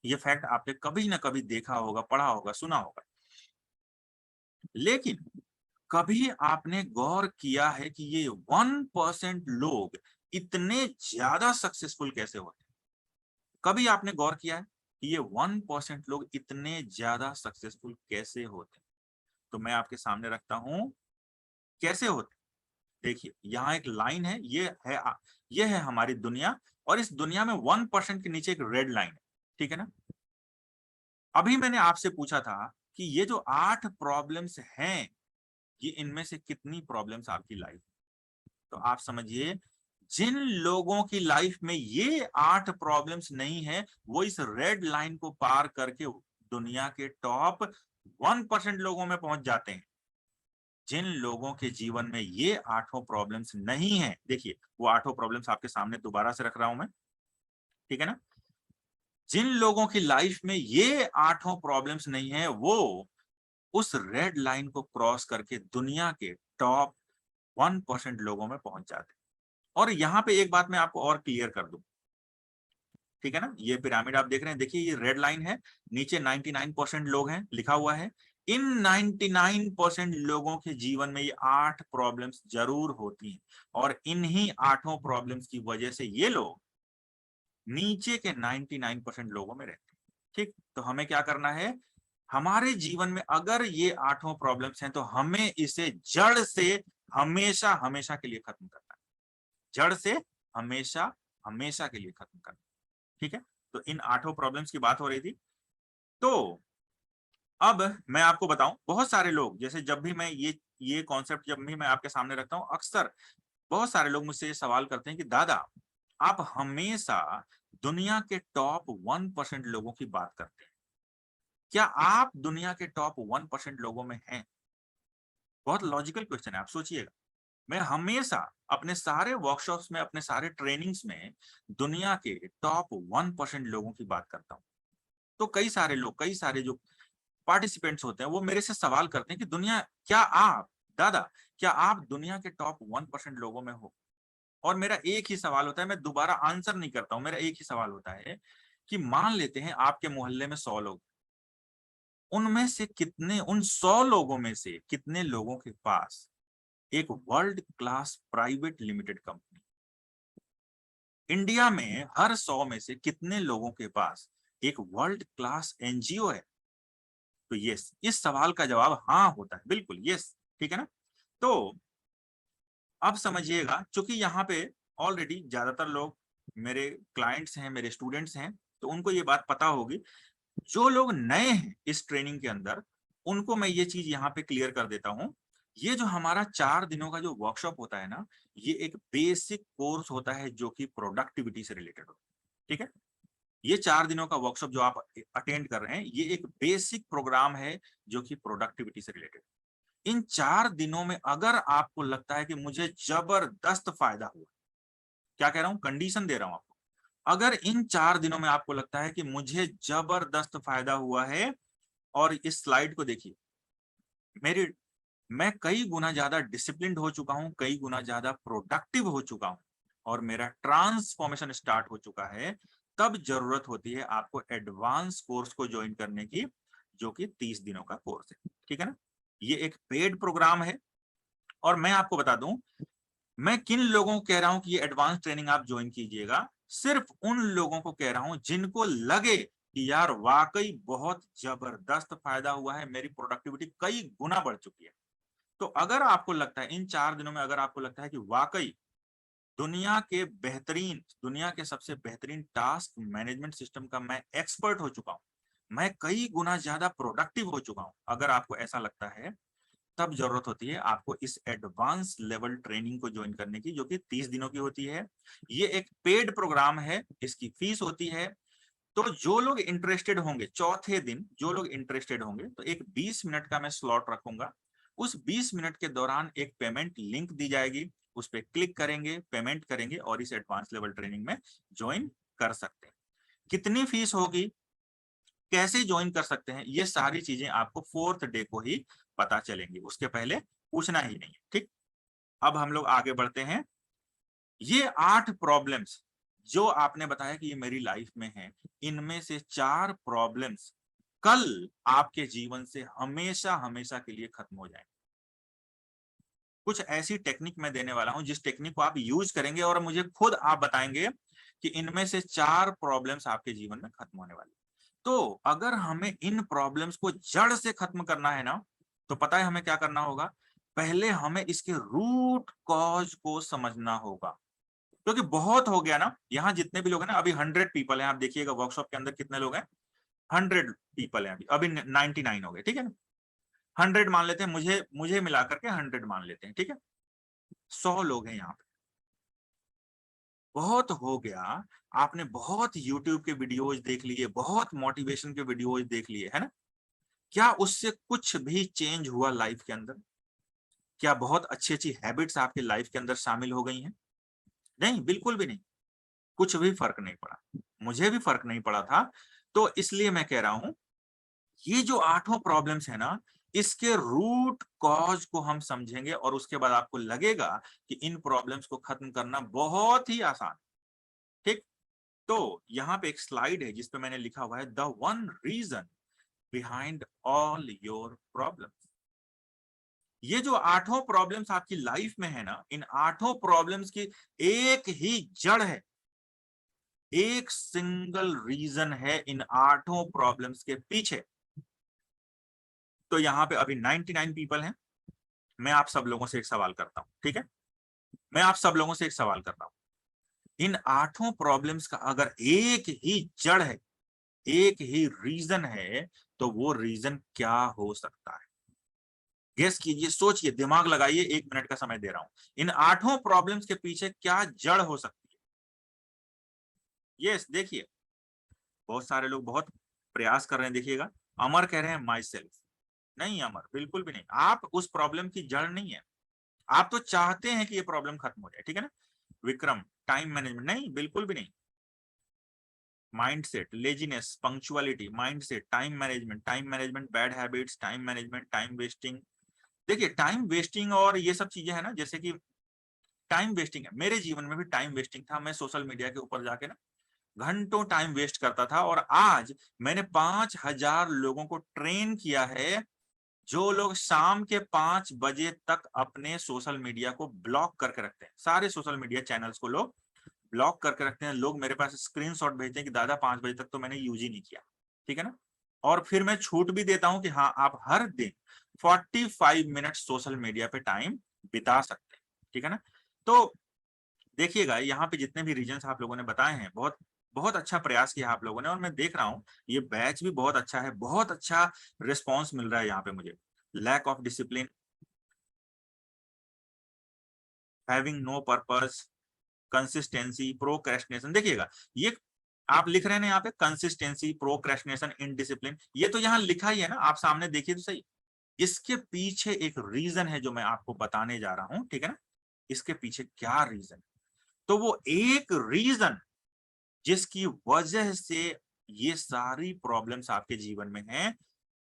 ये फैक्ट आपने कभी ना कभी देखा होगा, पढ़ा होगा, सुना होगा, लेकिन कभी आपने गौर किया है कि ये 1% लोग इतने ज्यादा सक्सेसफुल कैसे होते हैं? कभी आपने गौर किया है कि ये 1% लोग इतने ज्यादा सक्सेसफुल कैसे होते हैं? तो मैं आपके सामने रखता हूं कैसे होते। देखिए, यहाँ एक लाइन है, ये है हमारी दुनिया, और इस दुनिया में 1% के नीचे एक रेड लाइन है। ठीक है ना? अभी मैंने आपसे पूछा था कि ये जो 8 प्रॉब्लम्स हैं, ये इनमें से कितनी प्रॉब्लम्स आपकी लाइफ? तो आप समझिए, जिन लोगों की लाइफ में ये 8 प्रॉब्लम्स नहीं है, वो इस रेड लाइन को पार करके दुनिया के टॉप 1% लोगों में पहुंच जाते हैं। जिन लोगों के जीवन में ये 8 प्रॉब्लम्स नहीं है, देखिए वो 8 प्रॉब्लम्स आपके सामने दोबारा से रख रहा हूं मैं। ठीक है ना? जिन लोगों की लाइफ में ये 8 प्रॉब्लम्स नहीं है, वो उस रेड लाइन को क्रॉस करके दुनिया के टॉप 1% लोगों में पहुंच जाते हैं। और यहाँ पे एक बात मैं आपको और क्लियर कर दूं। ठीक है ना? ये पिरामिड आप देख रहे हैं, देखिए ये रेड लाइन है, नीचे 99% लोग हैं लिखा हुआ है। इन 99% लोगों के जीवन में ये 8 प्रॉब्लम्स जरूर होती हैं, और इन्हीं 8 प्रॉब्लम्स की वजह से ये लोग नीचे के 99% लोगों में रहते हैं। ठीक, तो हमें क्या करना है? हमारे जीवन में अगर ये 8 प्रॉब्लम्स हैं, तो हमें इसे जड़ से हमेशा हमेशा के लिए खत्म करना है। जड़ से हमेशा हमेशा के लिए खत्म करना। ठीक है, तो इन 8 प्रॉब्लम्स की बात हो रही थी। तो अब मैं आपको बताऊं, बहुत सारे लोग, जैसे जब भी मैं ये कॉन्सेप्ट जब भी मैं आपके सामने रखता हूं, अक्सर बहुत सारे लोग मुझसे ये सवाल करते हैं कि दादा, आप हमेशा दुनिया के टॉप 1% लोगों की बात करते हैं, क्या आप दुनिया के टॉप 1% लोगों में हैं? बहुत लॉजिकल क्वेश्चन है, आप सोचिएगा। मैं हमेशा अपने सारे वर्कशॉप्स में, अपने सारे ट्रेनिंग्स में दुनिया के टॉप 1% लोगों की बात करता हूं। तो कई सारे लोग, कई सारे जो पार्टिसिपेंट्स होते हैं, वो मेरे से सवाल करते हैं कि दादा, क्या आप दुनिया के टॉप 1% लोगों में हो? और मेरा एक ही सवाल होता है, मैं दोबारा आंसर नहीं करता हूं, मेरा एक ही सवाल होता है कि मान लेते हैं आपके मोहल्ले में 100 लोग, उनमें से कितने, उन 100 लोगों में से कितने लोगों के पास एक world class private limited company? India में हर 100 में से कितने लोगों के पास एक वर्ल्ड क्लास एनजीओ है? तो यस, इस सवाल का जवाब हाँ होता है, बिल्कुल यस। ठीक है ना? तो अब समझिएगा, चूंकि यहाँ पे ऑलरेडी ज्यादातर लोग मेरे क्लाइंट्स हैं, मेरे स्टूडेंट्स हैं, तो उनको ये बात पता होगी। जो लोग नए हैं इस ट्रेनिंग के अंदर, उनको मैं ये चीज यहाँ पे क्लियर कर देता हूँ। ये जो हमारा 4 दिनों का जो वर्कशॉप होता है ना, ये एक बेसिक कोर्स होता है जो कि प्रोडक्टिविटी से रिलेटेड होता है। ठीक है, ये 4 दिनों का वर्कशॉप जो आप अटेंड कर रहे हैं, ये एक बेसिक प्रोग्राम है जो कि प्रोडक्टिविटी से रिलेटेड। इन 4 दिनों में अगर आपको लगता है कि मुझे जबरदस्त फायदा हुआ, क्या कह रहा हूं, कंडीशन दे रहा हूं आपको, अगर इन 4 दिनों में आपको लगता है कि मुझे जबरदस्त फायदा हुआ है, और इस स्लाइड को देखिए, मैं कई गुना ज्यादा डिसिप्लिन्ड हो चुका हूं, कई गुना ज्यादा प्रोडक्टिव हो चुका हूं, और मेरा ट्रांसफॉर्मेशन स्टार्ट हो चुका है, तब जरूरत होती है आपको एडवांस कोर्स को ज्वाइन करने की, जो कि 30 दिनों का कोर्स है। ठीक है ना? ये एक पेड प्रोग्राम है, और मैं आपको बता दूं, मैं किन लोगों को कह रहा हूं कि ये एडवांस ट्रेनिंग आप ज्वाइन कीजिएगा, सिर्फ उन लोगों को कह रहा हूं जिनको लगे कि यार वाकई बहुत जबरदस्त फायदा हुआ है, मेरी प्रोडक्टिविटी कई गुना बढ़ चुकी है। तो अगर आपको लगता है इन 4 दिनों में, अगर आपको लगता है कि वाकई दुनिया के सबसे बेहतरीन टास्क मैनेजमेंट सिस्टम का मैं एक्सपर्ट हो चुका हूं, मैं कई गुना ज्यादा प्रोडक्टिव हो चुका हूं, अगर आपको ऐसा लगता है, तब जरूरत होती है आपको इस एडवांस लेवल ट्रेनिंग को ज्वाइन करने की, जो कि 30 दिनों की होती है। ये एक पेड प्रोग्राम है, इसकी फीस होती है। तो जो लोग इंटरेस्टेड होंगे, चौथे दिन जो लोग इंटरेस्टेड होंगे, तो एक 20 मिनट का मैं स्लॉट रखूंगा। उस 20 मिनट के दौरान एक पेमेंट लिंक दी जाएगी, उस पर क्लिक करेंगे, पेमेंट करेंगे और इस एडवांस लेवल ट्रेनिंग में ज्वाइन कर सकते हैं। कितनी फीस होगी, कैसे ज्वाइन कर सकते हैं, ये सारी चीजें आपको 4th डे को ही पता चलेंगी, उसके पहले पूछना ही नहीं है। ठीक, अब हम लोग आगे बढ़ते हैं। ये 8 प्रॉब्लम्स जो आपने बताया कि ये मेरी लाइफ में है, इनमें से 4 प्रॉब्लम्स कल आपके जीवन से हमेशा हमेशा के लिए खत्म हो जाएंगे। कुछ ऐसी टेक्निक मैं देने वाला हूं, जिस टेक्निक को आप यूज करेंगे और मुझे खुद आप बताएंगे कि इनमें से 4 प्रॉब्लम्स आपके जीवन में खत्म होने वाली। तो अगर हमें इन प्रॉब्लम्स को जड़ से खत्म करना है ना, तो पता है हमें क्या करना होगा, पहले हमें इसके रूट कॉज को समझना होगा। क्योंकि बहुत हो गया ना, यहाँ जितने भी लोग हैं ना, अभी 100 पीपल हैं, आप देखिएगा वर्कशॉप के अंदर कितने लोग हैं, 100 पीपल हैं, अभी 99 हो गए, ठीक है ना, 100 मान लेते हैं, मुझे मिला करके 100 मान लेते हैं, ठीक है, 100 लोग हैं यहाँ पे। बहुत हो गया, आपने बहुत यूट्यूब के वीडियोज देख लिए, बहुत मोटिवेशन के वीडियोज देख लिए, है ना, क्या उससे कुछ भी चेंज हुआ लाइफ के अंदर? क्या बहुत अच्छी अच्छी हैबिट्स आपके लाइफ के अंदर शामिल हो गई हैं? नहीं, बिल्कुल भी नहीं, कुछ भी फर्क नहीं पड़ा, मुझे भी फर्क नहीं पड़ा था। तो इसलिए मैं कह रहा हूं, ये जो 8 प्रॉब्लम्स है ना, इसके रूट कॉज को हम समझेंगे और उसके बाद आपको लगेगा कि इन प्रॉब्लम्स को खत्म करना बहुत ही आसान। ठीक, तो यहाँ पे एक स्लाइड है जिसपे मैंने लिखा हुआ है, the one reason behind all your problems. ये जो 8 प्रॉब्लम्स आपकी लाइफ में है ना, इन 8 प्रॉब्लम्स की एक ही जड़ है, एक सिंगल रीजन है इन 8 प्रॉब्लम्स के पीछे। तो यहाँ पे अभी 99 पीपल हैं, मैं आप सब लोगों से एक सवाल करता हूं, ठीक है, मैं आप सब लोगों से एक सवाल करता हूं, इन 8 प्रॉब्लम्स का अगर एक ही जड़ है, एक ही रीजन है, तो वो रीजन क्या हो सकता है? गेस कीजिए, सोचिए, दिमाग लगाइए, 1 मिनट का समय दे रहा हूं। इन 8 प्रॉब्लम्स के पीछे क्या जड़ हो सकती है? यस, देखिए, बहुत सारे लोग बहुत प्रयास कर रहे हैं, देखिएगा, अमर कह रहे हैं माई सेल्फ। नहीं अमर, बिल्कुल भी नहीं, आप उस प्रॉब्लम की जड़ नहीं है, आप तो चाहते हैं कि ये प्रॉब्लम खत्म हो जाए, ठीक है ना। विक्रम, टाइम मैनेजमेंट, नहीं, बिल्कुल भी नहीं। Mindset, laziness, punctuality, mindset, time management, bad habits, time management, time wasting. देखिए, टाइम वेस्टिंग और ये सब चीजें है ना, जैसे कि टाइम वेस्टिंग है, मेरे जीवन में भी टाइम वेस्टिंग था, मैं सोशल मीडिया के ऊपर जाके ना घंटों टाइम वेस्ट करता था, और आज मैंने 5000 लोगों को ट्रेन किया है, जो लोग शाम के 5 बजे तक अपने सोशल मीडिया को ब्लॉक करके रखते हैं, सारे सोशल मीडिया चैनल्स को लोग ब्लॉक करके रखते हैं। लोग मेरे पास स्क्रीनशॉट भेजते हैं कि दादा 5 बजे तक तो मैंने यूज ही नहीं किया, ठीक है ना। और फिर मैं छूट भी देता हूं कि हाँ, आप हर दिन 45 मिनट सोशल मीडिया पे टाइम बिता सकते हैं, ठीक है ना। तो देखिएगा, यहाँ पे जितने भी रीजंस आप लोगों ने बताए हैं, बहुत बहुत अच्छा प्रयास किया आप लोगों ने, और मैं देख रहा हूँ ये बैच भी बहुत अच्छा है, बहुत अच्छा रिस्पॉन्स मिल रहा है यहाँ पे मुझे। Lack of discipline, having no purpose, consistency, procrastination. देखिएगा, ये आप लिख रहे हैं ना यहाँ पे, कंसिस्टेंसी, प्रोक्रेस्टिनेशन, इनडिसिप्लिन, ये तो यहाँ लिखा ही है ना, आप सामने देखिए तो सही। इसके पीछे एक रीजन है जो मैं आपको बताने जा रहा हूं, ठीक है ना। इसके पीछे क्या रीजन? तो वो एक रीजन जिसकी वजह से ये सारी प्रॉब्लम्स आपके जीवन में हैं,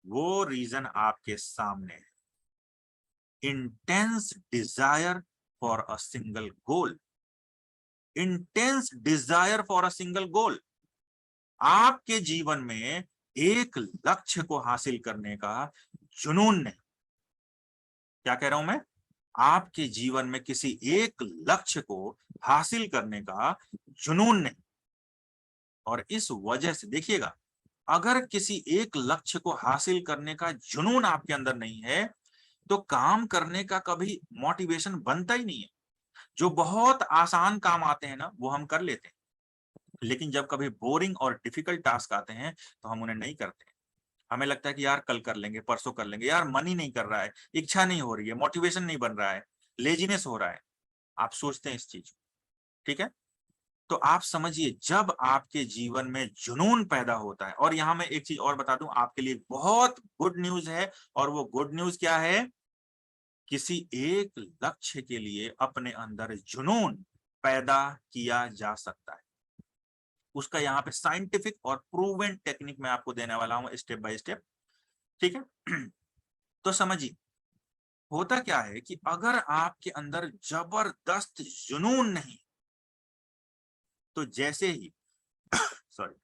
वो रीजन आपके सामने है। Intense desire for a single goal, intense desire for a single गोल। आपके जीवन में एक लक्ष्य को हासिल करने का जुनून नहीं। क्या कह रहा हूं मैं? आपके जीवन में किसी एक लक्ष्य को हासिल करने का जुनून नहीं। और इस वजह से देखिएगा, अगर किसी एक लक्ष्य को हासिल करने का जुनून आपके अंदर नहीं है तो काम करने का कभी मोटिवेशन बनता ही नहीं है। जो बहुत आसान काम आते हैं ना वो हम कर लेते हैं, लेकिन जब कभी बोरिंग और डिफिकल्ट टास्क आते हैं तो हम उन्हें नहीं करते। हमें लगता है कि यार कल कर लेंगे, परसों कर लेंगे, यार मन ही नहीं कर रहा है, इच्छा नहीं हो रही है, मोटिवेशन नहीं बन रहा है, लेजीनेस हो रहा है। आप सोचते हैं इस चीज को, ठीक है। तो आप समझिए, जब आपके जीवन में जुनून पैदा होता है, और यहां मैं एक चीज और बता दूं आपके लिए, बहुत गुड न्यूज है। और वो गुड न्यूज क्या है? किसी एक लक्ष्य के लिए अपने अंदर जुनून पैदा किया जा सकता है। उसका यहाँ पे साइंटिफिक और प्रूवन टेक्निक मैं आपको देने वाला हूं स्टेप बाय स्टेप, ठीक है। तो समझिए, होता क्या है कि अगर आपके अंदर जबरदस्त जुनून नहीं, तो जैसे ही सॉरी,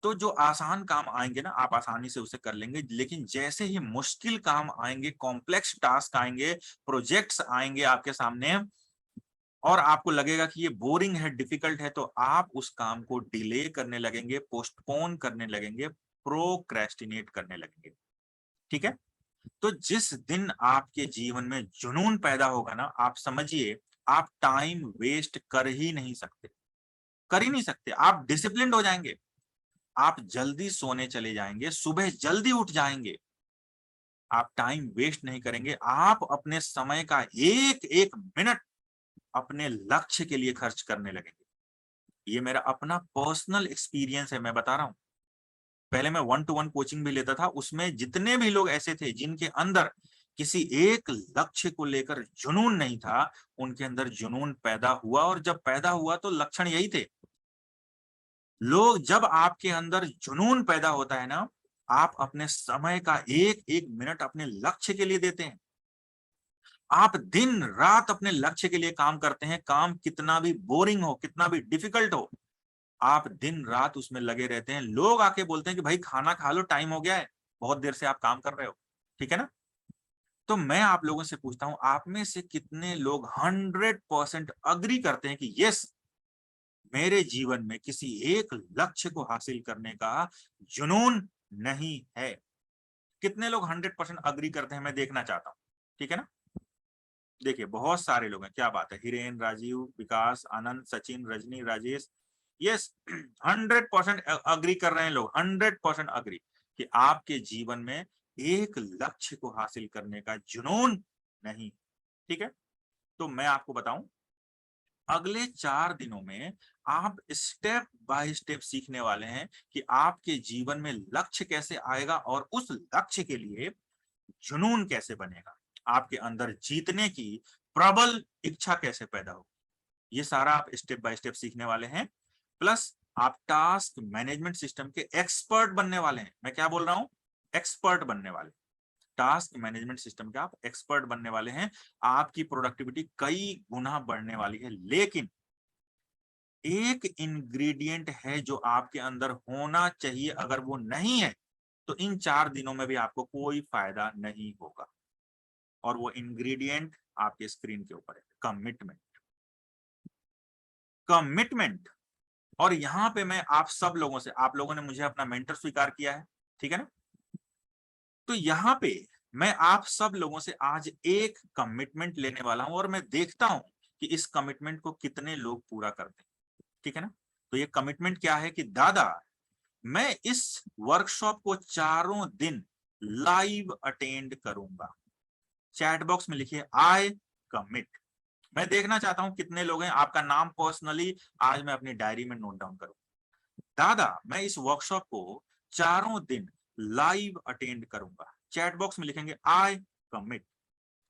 तो जो आसान काम आएंगे ना आप आसानी से उसे कर लेंगे, लेकिन जैसे ही मुश्किल काम आएंगे, कॉम्प्लेक्स टास्क आएंगे, प्रोजेक्ट्स आएंगे आपके सामने, और आपको लगेगा कि ये बोरिंग है, डिफिकल्ट है, तो आप उस काम को डिले करने लगेंगे, पोस्टपोन करने लगेंगे, प्रोक्रेस्टिनेट करने लगेंगे, ठीक है। तो जिस दिन आपके जीवन में जुनून पैदा होगा ना, आप समझिए आप टाइम वेस्ट कर ही नहीं सकते, कर ही नहीं सकते। आप डिसिप्लिन्ड हो जाएंगे, आप जल्दी सोने चले जाएंगे, सुबह जल्दी उठ जाएंगे, आप टाइम वेस्ट नहीं करेंगे, आप अपने समय का एक एक मिनट अपने लक्ष्य के लिए खर्च करने लगेंगे। ये मेरा अपना पर्सनल एक्सपीरियंस है, मैं बता रहा हूं। पहले मैं 1-to-1 कोचिंग भी लेता था, उसमें जितने भी लोग ऐसे थे जिनके अंदर किसी एक लक्ष्य को लेकर जुनून नहीं था, उनके अंदर जुनून पैदा हुआ, और जब पैदा हुआ तो लक्षण यही थे। लोग, जब आपके अंदर जुनून पैदा होता है ना, आप अपने समय का एक एक मिनट अपने लक्ष्य के लिए देते हैं। आप दिन रात अपने लक्ष्य के लिए काम करते हैं, काम कितना भी बोरिंग हो, कितना भी डिफिकल्ट हो, आप दिन रात उसमें लगे रहते हैं। लोग आके बोलते हैं कि भाई खाना खा लो, टाइम हो गया है, बहुत देर से आप काम कर रहे हो, ठीक है ना। तो मैं आप लोगों से पूछता हूं, आप में से कितने लोग 100% अग्री करते हैं कि यस, मेरे जीवन में किसी एक लक्ष्य को हासिल करने का जुनून नहीं है? कितने लोग 100% अग्री करते हैं, मैं देखना चाहता हूं, ठीक है ना। देखिए बहुत सारे लोग हैं, क्या बात है, हिरेन, राजीव, विकास, आनंद, सचिन, रजनी, राजेश, यस 100% अग्री कर रहे हैं लोग, 100% अग्री कि आपके जीवन में एक लक्ष्य को हासिल करने का जुनून नहीं, ठीक है। तो मैं आपको बताऊं, अगले 4 दिनों में आप स्टेप बाय स्टेप सीखने वाले हैं कि आपके जीवन में लक्ष्य कैसे आएगा और उस लक्ष्य के लिए जुनून कैसे बनेगा, आपके अंदर जीतने की प्रबल इच्छा कैसे पैदा हो। ये सारा आप स्टेप बाय स्टेप सीखने वाले हैं। प्लस आप टास्क मैनेजमेंट सिस्टम के एक्सपर्ट बनने वाले हैं। मैं क्या बोल रहा हूं? एक्सपर्ट बनने वाले, टास्क मैनेजमेंट सिस्टम के आप एक्सपर्ट बनने वाले हैं। आपकी प्रोडक्टिविटी कई गुना बढ़ने वाली है। लेकिन एक इंग्रेडिएंट है जो आपके अंदर होना चाहिए, अगर वो नहीं है तो इन 4 दिनों में भी आपको कोई फायदा नहीं होगा। और वो इंग्रेडिएंट आपके स्क्रीन के ऊपर है, कमिटमेंट। कमिटमेंट। और यहां पे मैं आप सब लोगों से, आप लोगों ने मुझे अपना मेंटर स्वीकार किया है, ठीक है ना। तो यहाँ पे मैं आप सब लोगों से आज एक कमिटमेंट लेने वाला हूं, और मैं देखता हूं कि इस कमिटमेंट को कितने लोग पूरा करते हैं, ठीक है ना। तो ये कमिटमेंट क्या है कि दादा, मैं इस वर्कशॉप को 4 दिन लाइव अटेंड करूंगा। चैट बॉक्स में लिखिए आई कमिट। मैं देखना चाहता हूं कितने लोग हैं, आपका नाम पर्सनली आज मैं अपनी डायरी में नोट डाउन करूं। दादा, मैं इस वर्कशॉप को 4 दिन लाइव अटेंड करूंगा। चैट बॉक्स में लिखेंगे आई कमिट,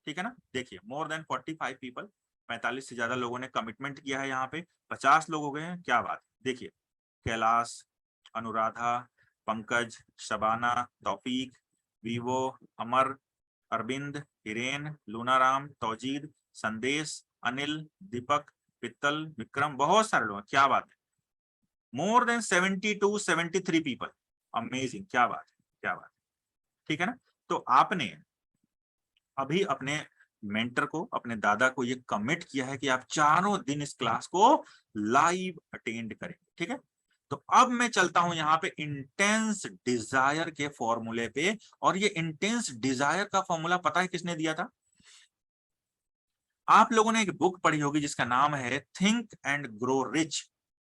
ठीक है ना। देखिए मोर देन 45 पीपल, 45 से ज्यादा लोगों ने कमिटमेंट किया है। यहाँ पे 50 लोग हो गए हैं, क्या बात। देखिए कैलाश, अनुराधा, पंकज, शबाना, तौफीक, वीवो, अमर, अरविंद, हिरेन, लूनाराम, तौजीद, संदेश, अनिल, दीपक, पित्तल, विक्रम, बहुत सारे लोग, क्या बात है। मोर देन 72-73 पीपल, अमेजिंग, क्या बात है, क्या बात है, ठीक है ना। तो आपने अभी अपने मेंटर को, अपने दादा को ये कमिट किया है कि आप 4 दिन इस क्लास को लाइव अटेंड करेंगे, ठीक है। तो अब मैं चलता हूं यहाँ पे इंटेंस डिजायर के फॉर्मूले पे, और ये इंटेंस डिजायर का फॉर्मूला पता है किसने दिया था? आप लोगों ने एक बुक पढ़ी होगी जिसका नाम है थिंक एंड ग्रो रिच।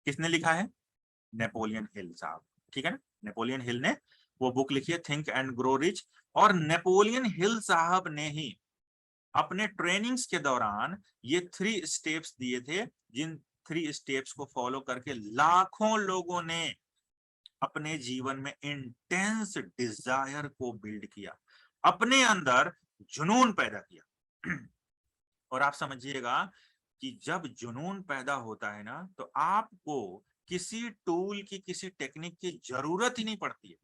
किसने लिखा है? नेपोलियन हिल साहब, ठीक है ना। नेपोलियन हिल ने वो बुक लिखी है थिंक एंड ग्रो रिच, और नेपोलियन हिल साहब ने ही अपने ट्रेनिंग्स के दौरान ये 3 स्टेप्स दिए थे, जिन 3 स्टेप्स को फॉलो करके लाखों लोगों ने अपने जीवन में इंटेंस डिजायर को बिल्ड किया, अपने अंदर जुनून पैदा किया। और आप समझिएगा कि जब जुनून पैदा होता है ना, तो आपको किसी टूल की, किसी टेक्निक की जरूरत ही नहीं पड़ती है।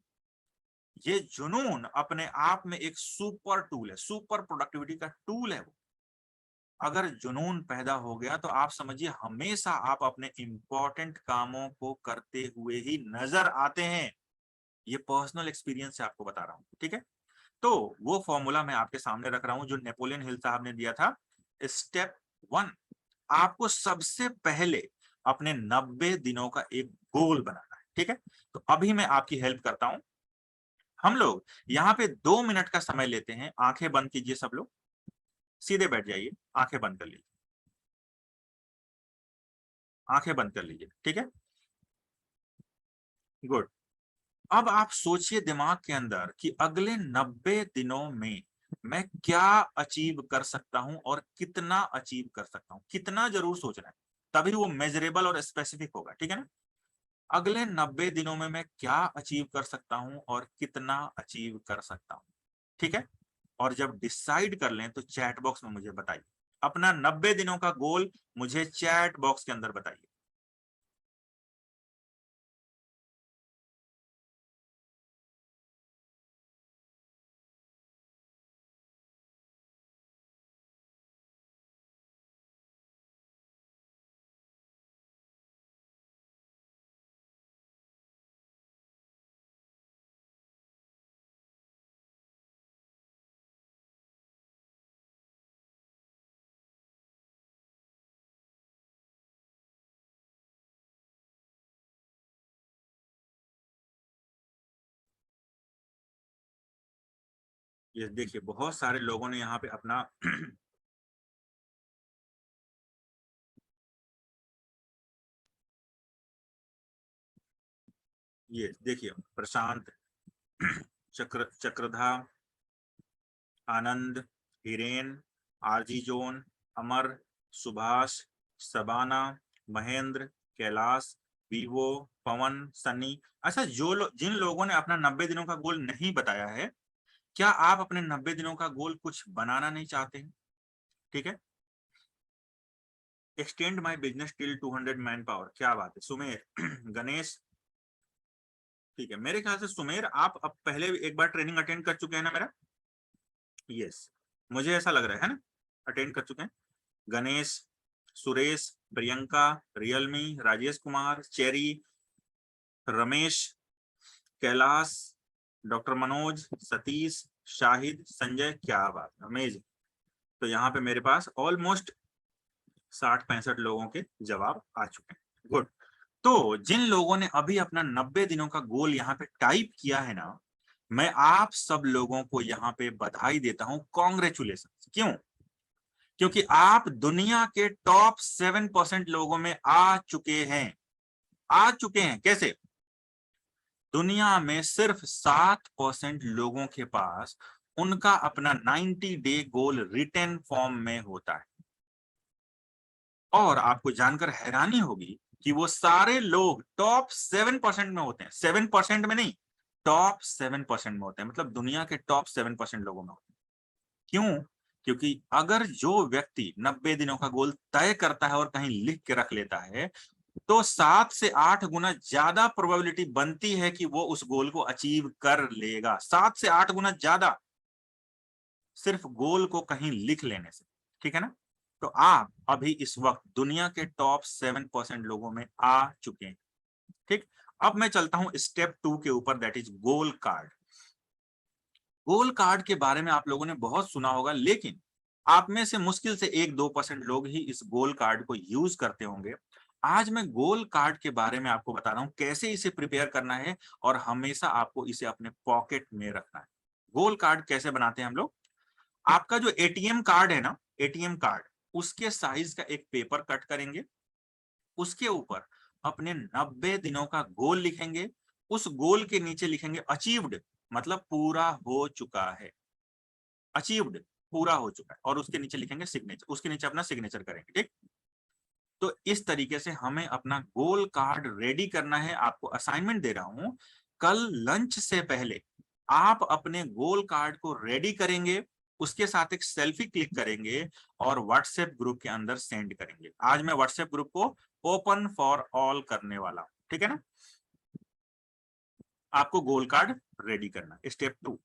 ये जुनून अपने आप में एक सुपर टूल है, सुपर प्रोडक्टिविटी का टूल है वो। अगर जुनून पैदा हो गया तो आप समझिए हमेशा आप अपने इंपॉर्टेंट कामों को करते हुए ही नजर आते हैं। ये पर्सनल एक्सपीरियंस से आपको बता रहा हूं, ठीक है। तो वो फॉर्मूला मैं आपके सामने रख रहा हूं जो नेपोलियन हिल साहब ने दिया था। स्टेप 1, आपको सबसे पहले अपने 90 दिनों का एक गोल बनाना है, ठीक है। तो अभी मैं आपकी हेल्प करता हूं। हम लोग यहाँ पे 2 मिनट का समय लेते हैं। आंखें बंद कीजिए, सब लोग सीधे बैठ जाइए, आंखें बंद कर लीजिए, आंखें बंद कर लीजिए, ठीक है, गुड। अब आप सोचिए दिमाग के अंदर कि अगले 90 दिनों में मैं क्या अचीव कर सकता हूं और कितना अचीव कर सकता हूं। कितना जरूर सोचना है, तभी वो मेजरेबल और स्पेसिफिक होगा, ठीक है ना। अगले 90 दिनों में मैं क्या अचीव कर सकता हूं और कितना अचीव कर सकता हूं, ठीक है। और जब डिसाइड कर लें तो चैट बॉक्स में मुझे बताइए अपना 90 दिनों का गोल, मुझे चैट बॉक्स के अंदर बताइए। ये देखिए बहुत सारे लोगों ने यहाँ पे अपना ये देखिए प्रशांत, चक्रधा, आनंद, हिरेन, आरजी जोन, अमर, सुभाष, सबाना, महेंद्र, कैलाश, वीवो, पवन, सनी। अच्छा, जिन लोगों ने अपना 90 दिनों का गोल नहीं बताया है, क्या आप अपने 90 दिनों का गोल कुछ बनाना नहीं चाहते हैं? ठीक है, extend my business till 200 man power, क्या बात है। सुमेर, गणेश, ठीक है। मेरे ख्याल से सुमेर आप अब पहले एक बार ट्रेनिंग अटेंड कर चुके हैं ना मेरा? यस, मुझे ऐसा लग रहा है ना, अटेंड कर चुके हैं। Ganesh, Suresh, Priyanka, Realme, Rajesh Kumar, cherry, Ramesh, Kailash, doctor Manoj, Satish, Shahid, Sanjay, क्या बात, अमेजिंग। तो यहाँ पे मेरे पास ऑलमोस्ट 60-65 लोगों के जवाब आ चुके हैं, गुड। तो जिन लोगों ने अभी अपना 90 दिनों का गोल यहाँ पे टाइप किया है ना, मैं आप सब लोगों को यहाँ पे बधाई देता हूं, कॉन्ग्रेचुलेशन। क्यों? क्योंकि आप दुनिया के टॉप 7% लोगों में आ चुके हैं। आ चुके हैं कैसे? दुनिया में सिर्फ 7% लोगों के पास उनका अपना 90 डे गोल रिटन फॉर्म में होता है। और आपको जानकर हैरानी होगी कि वो सारे लोग टॉप 7% में होते हैं। 7% में नहीं, टॉप 7% में होते हैं, मतलब दुनिया के टॉप 7% लोगों में होते हैं। क्यों? क्योंकि अगर जो व्यक्ति 90 दिनों का गोल तय करता है और कहीं लिख के रख लेता है, तो 7 से 8 गुना ज्यादा प्रोबेबिलिटी बनती है कि वो उस गोल को अचीव कर लेगा। 7 से 8 गुना ज्यादा, सिर्फ गोल को कहीं लिख लेने से, ठीक है ना। तो आप अभी इस वक्त दुनिया के टॉप 7% लोगों में आ चुके हैं, ठीक। अब मैं चलता हूं स्टेप 2 के ऊपर, that is goal card. Goal card के बारे में आप लोगों ने बहुत सुना होगा, लेकिन आप में से मुश्किल से 1-2% लोग ही इस गोल कार्ड को यूज करते होंगे। आज मैं गोल कार्ड के बारे में आपको बता रहा हूं, कैसे इसे प्रिपेयर करना है और हमेशा आपको इसे अपने पॉकेट में रखना है। गोल कार्ड कैसे बनाते हैं हम लोग? आपका जो एटीएम कार्ड है ना, एटीएम कार्ड, उसके साइज का एक पेपर कट करेंगे, उसके ऊपर अपने 90 दिनों का गोल लिखेंगे, उस गोल के नीचे लिखेंगे अचीव्ड, मतलब पूरा हो चुका है, अचीव्ड पूरा हो चुका है, और उसके नीचे लिखेंगे सिग्नेचर, उसके नीचे अपना सिग्नेचर करेंगे। ठीक, तो इस तरीके से हमें अपना गोल कार्ड रेडी करना है। आपको असाइनमेंट दे रहा हूं, कल लंच से पहले आप अपने गोल कार्ड को रेडी करेंगे, उसके साथ एक सेल्फी क्लिक करेंगे और व्हाट्सएप ग्रुप के अंदर सेंड करेंगे। आज मैं व्हाट्सएप ग्रुप को ओपन फॉर ऑल करने वाला हूं, ठीक है ना। आपको गोल कार्ड रेडी करना, स्टेप 2।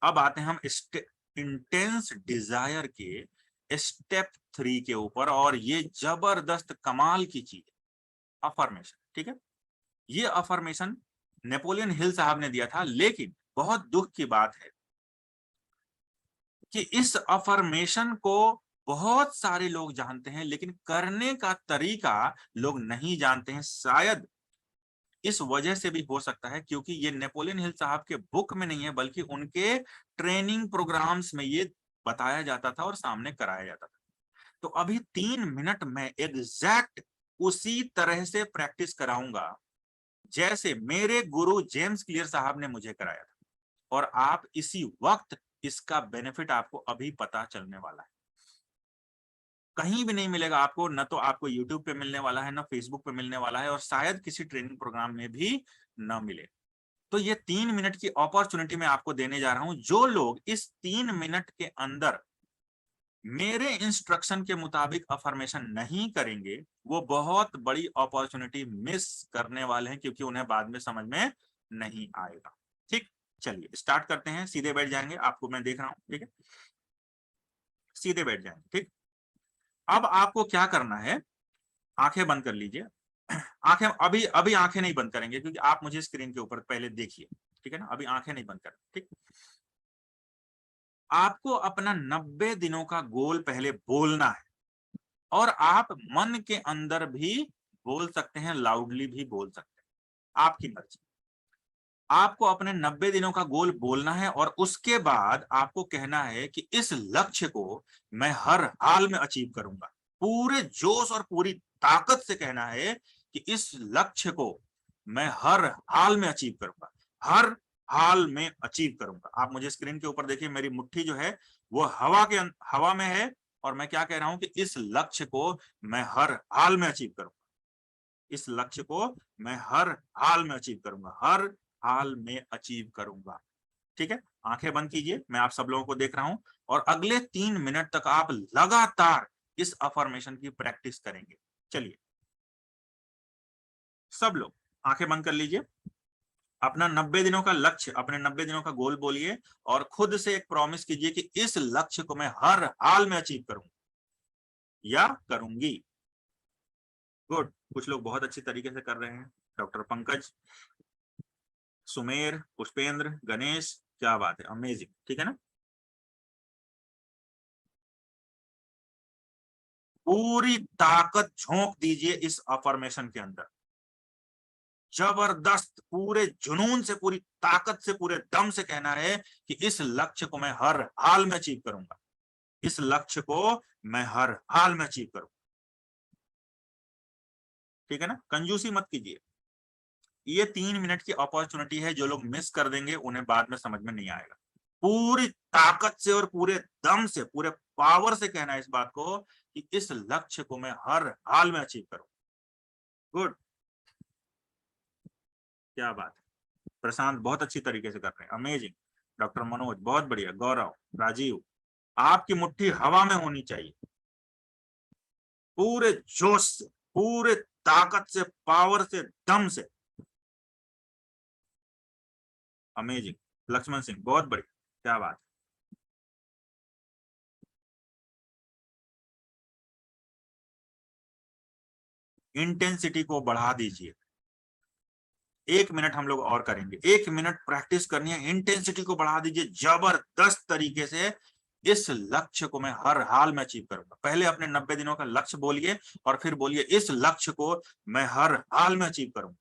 अब आते हैं हम इंटेंस डिजायर के स्टेप 3 के ऊपर, और ये जबरदस्त कमाल की चीज है, अफर्मेशन। ठीक है, ये अफर्मेशन नेपोलियन हिल साहब ने दिया था, लेकिन बहुत दुख की बात है कि इस अफर्मेशन को बहुत सारे लोग जानते हैं, लेकिन करने का तरीका लोग नहीं जानते हैं। शायद इस वजह से भी हो सकता है क्योंकि ये नेपोलियन हिल साहब के बुक में नहीं है, बल्कि उनके ट्रेनिंग प्रोग्राम्स में ये बताया जाता था और सामने कराया जाता था। तो अभी 3 मिनट में एग्जैक्ट उसी तरह से प्रैक्टिस कराऊंगा जैसे मेरे गुरु जेम्स क्लियर साहब ने मुझे कराया था, और आप इसी वक्त इसका बेनिफिट आपको अभी पता चलने वाला है। कहीं भी नहीं मिलेगा आपको, न तो आपको यूट्यूब पे मिलने वाला है, न फेसबुक पे मिलने वाला है, और शायद किसी ट्रेनिंग प्रोग्राम में भी न मिले। तो ये 3 मिनट की अपॉर्चुनिटी मैं आपको देने जा रहा हूं। जो लोग इस 3 मिनट के अंदर मेरे इंस्ट्रक्शन के मुताबिक अफर्मेशन नहीं करेंगे, वो बहुत बड़ी अपॉर्चुनिटी मिस करने वाले हैं, क्योंकि उन्हें बाद में समझ में नहीं आएगा। ठीक, चलिए स्टार्ट करते हैं। सीधे बैठ जाएंगे, आपको मैं देख रहा हूं, ठीक है, सीधे बैठ जाएंगे। ठीक, अब आपको क्या करना है, आंखें बंद कर लीजिए। आंखें अभी अभी आंखें नहीं बंद करेंगे, क्योंकि आप मुझे स्क्रीन के ऊपर पहले देखिए, ठीक है ना। अभी आंखें नहीं बंद करें। ठीक, आपको अपना 90 दिनों का गोल पहले बोलना है, और आप मन के अंदर भी बोल सकते हैं, लाउडली भी बोल सकते हैं, आपकी मर्जी। आपको अपने 90 दिनों का गोल बोलना है, और उसके बाद आपको कहना है कि इस लक्ष्य को मैं हर हाल में अचीव करूंगा। पूरे जोश और पूरी ताकत से कहना है कि इस लक्ष्य को मैं हर हाल में अचीव करूंगा, हर हाल में अचीव करूंगा। आप मुझे स्क्रीन के ऊपर देखिए, मेरी मुट्ठी जो है वो हवा में है, और मैं क्या कह रहा हूं कि इस लक्ष्य को मैं हर हाल में अचीव करूंगा, इस लक्ष्य को मैं हर हाल में अचीव करूंगा, हर हाल में अचीव करूंगा। ठीक है, आंखें बंद कीजिए, मैं आप सब लोगों को देख रहा हूं, और अगले 3 मिनट तक आप लगातार इस अफर्मेशन की प्रैक्टिस करेंगे। चलिए सब लोग आंखें बंद कर लीजिए, अपना 90 दिनों का लक्ष्य, अपने 90 दिनों का गोल बोलिए, और खुद से एक प्रॉमिस कीजिए कि इस लक्ष्य को मैं हर हाल में अचीव करूंगा या करूंगी। गुड, कुछ लोग बहुत अच्छी तरीके से कर रहे हैं। डॉक्टर पंकज, सुमेर, पुष्पेंद्र, गणेश, क्या बात है, अमेजिंग। ठीक है ना, पूरी ताकत झोंक दीजिए इस अफर्मेशन के अंदर, जबरदस्त पूरे जुनून से, पूरी ताकत से, पूरे दम से कहना है कि इस लक्ष्य को मैं हर हाल में अचीव करूंगा, इस लक्ष्य को मैं हर हाल में अचीव करूंगा। ठीक है ना, कंजूसी मत कीजिए। ये 3 मिनट की अपॉर्चुनिटी है, जो लोग मिस कर देंगे उन्हें बाद में समझ में नहीं आएगा। पूरी ताकत से और पूरे दम से, पूरे पावर से कहना है इस बात को कि इस लक्ष्य को मैं हर हाल में अचीव करूं। गुड, क्या बात है। प्रशांत बहुत अच्छी तरीके से कर रहे हैं, अमेजिंग। डॉक्टर मनोज बहुत बढ़िया, गौरव, राजीव, आपकी मुट्ठी हवा में होनी चाहिए, पूरे जोश से, पूरे ताकत से, पावर से, दम से। अमेजिंग, लक्ष्मण सिंह बहुत बढ़िया, क्या बात है। इंटेंसिटी को बढ़ा दीजिए। 1 मिनट हम लोग और करेंगे, 1 मिनट प्रैक्टिस करनी है, इंटेंसिटी को बढ़ा दीजिए जबरदस्त तरीके से। इस लक्ष्य को मैं हर हाल में अचीव करूंगा। पहले अपने 90 दिनों का लक्ष्य बोलिए और फिर बोलिए इस लक्ष्य को मैं हर हाल में अचीव करूंगा।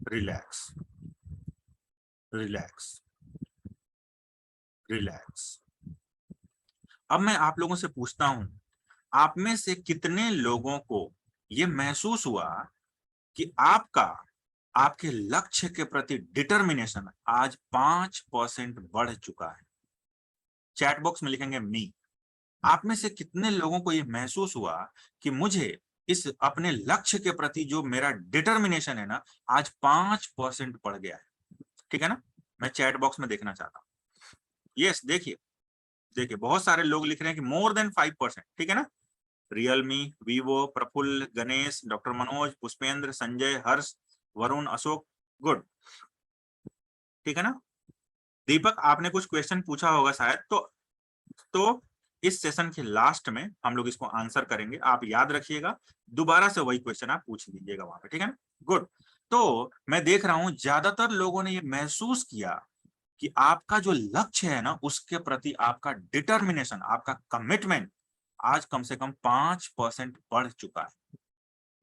Relax, relax, relax. अब मैं आप लोगों से पूछता हूं, आप में से कितने लोगों को ये महसूस हुआ कि आपका आपके लक्ष्य के प्रति डिटर्मिनेशन आज 5% बढ़ चुका है? चैट बॉक्स में लिखेंगे मी। आप में से कितने लोगों को ये महसूस हुआ कि मुझे इस अपने लक्ष्य के प्रति जो मेरा डिटर्मिनेशन है ना, आज 5% बढ़ गया है? ठीक है ना, मैं चैट बॉक्स में देखना चाहता हूँ। यस, देखिए देखिए बहुत सारे लोग लिख रहे हैं कि मोर देन 5%। ठीक है ना, Realme, Vivo, Praful, Ganesh, doctor Manoj, Pushpendra, Sanjay, Harsh, Varun, Ashok, good. ठीक है ना, दीपक आपने कुछ क्वेश्चन पूछा होगा शायद, तो इस सेशन के लास्ट में हम लोग इसको आंसर करेंगे। आप याद रखिएगा, दोबारा से वही क्वेश्चन आप पूछ लीजिएगा वहां पे। ठीक है ना, गुड। तो मैं देख रहा हूं ज्यादातर लोगों ने ये महसूस किया कि आपका जो लक्ष्य है ना, उसके प्रति आपका डिटर्मिनेशन, आपका कमिटमेंट आज कम से कम 5% बढ़ चुका है।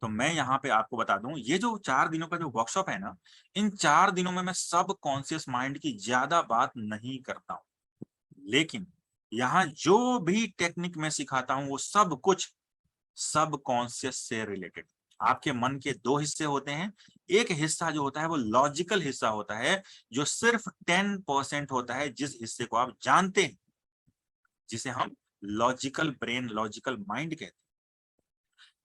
तो मैं यहाँ पे आपको बता दूं, ये जो 4 दिनों का जो वर्कशॉप है ना, इन 4 दिनों में मैं सब कॉन्शियस माइंड की ज्यादा बात नहीं करता हूं, लेकिन यहाँ जो भी टेक्निक मैं सिखाता हूं वो सब कुछ सब कॉन्शियस से रिलेटेड। आपके मन के 2 हिस्से होते हैं। एक हिस्सा जो होता है वो लॉजिकल हिस्सा होता है, जो सिर्फ 10% होता है, जिस हिस्से को आप जानते हैं, जिसे हम लॉजिकल ब्रेन, लॉजिकल माइंड कहते हैं।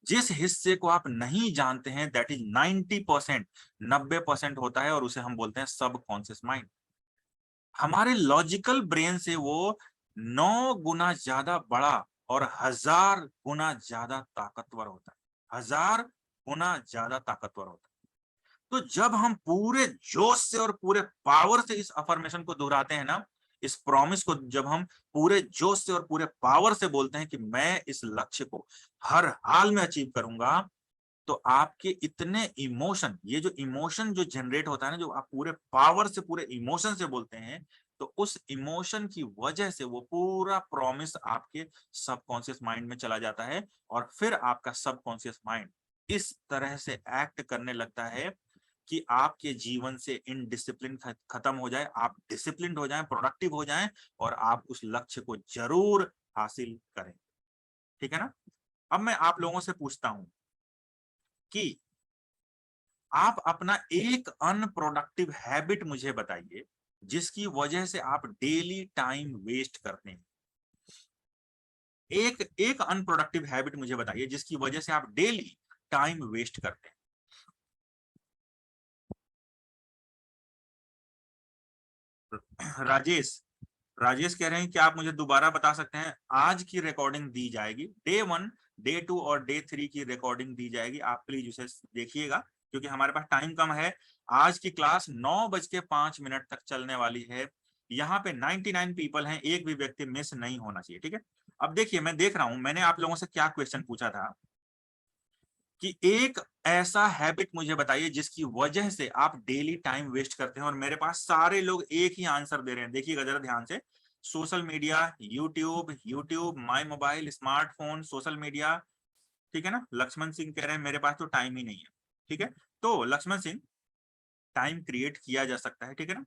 जिस हिस्से को आप नहीं जानते हैं, दैट इज 90%, 90% होता है, और उसे हम बोलते हैं सब कॉन्शियस माइंड। हमारे लॉजिकल ब्रेन से वो 9 गुना ज्यादा बड़ा और 1000 गुना ज्यादा ताकतवर होता है, 1000 गुना ज्यादा ताकतवर होता है। तो जब हम पूरे जोश से और पूरे पावर से इस अफर्मेशन को दोहराते हैं ना, इस प्रॉमिस को जब हम पूरे जोश से और पूरे पावर से बोलते हैं कि मैं इस लक्ष्य को हर हाल में अचीव करूंगा, तो आपके इतने इमोशन, ये जो इमोशन जो जनरेट होता है ना, जो आप पूरे पावर से, पूरे इमोशन से बोलते हैं, तो उस इमोशन की वजह से वो पूरा प्रॉमिस आपके सबकॉन्शियस माइंड में चला जाता है, और फिर आपका सबकॉन्शियस माइंड इस तरह से एक्ट करने लगता है कि आपके जीवन से इनडिसिप्लिन खत्म हो जाए, आप डिसिप्लिन हो जाएं, प्रोडक्टिव हो जाएं, और आप उस लक्ष्य को जरूर हासिल करें। ठीक है ना, अब मैं आप लोगों से पूछता हूं कि आप अपना एक अनप्रोडक्टिव हैबिट मुझे बताइए, जिसकी वजह से आप डेली टाइम वेस्ट करते हैं। एक एक अनप्रोडक्टिव हैबिट मुझे बताइए जिसकी वजह से आप डेली टाइम वेस्ट करते हैं। राजेश, राजेश कह रहे हैं कि आप मुझे दोबारा बता सकते हैं। आज की रिकॉर्डिंग दी जाएगी, डे 1, डे 2 और डे 3 की रिकॉर्डिंग दी जाएगी। आप प्लीज उसे देखिएगा, क्योंकि हमारे पास टाइम कम है। आज की क्लास 9:05 तक चलने वाली है। यहाँ पे 99 पीपल हैं, एक भी व्यक्ति मिस नहीं होना चाहिए। ठीक है, अब देखिए मैं देख रहा हूं, मैंने आप लोगों से क्या क्वेश्चन पूछा था कि एक ऐसा हैबिट मुझे बताइए जिसकी वजह से आप डेली टाइम वेस्ट करते हैं, और मेरे पास सारे लोग एक ही आंसर दे रहे हैं। देखिएगा जरा ध्यान से, social media, YouTube, my mobile, smartphone, social media. ठीक है ना, लक्ष्मण सिंह कह रहे हैं मेरे पास तो टाइम ही नहीं है। ठीक है, तो लक्ष्मण सिंह, टाइम क्रिएट किया जा सकता है। ठीक है ना,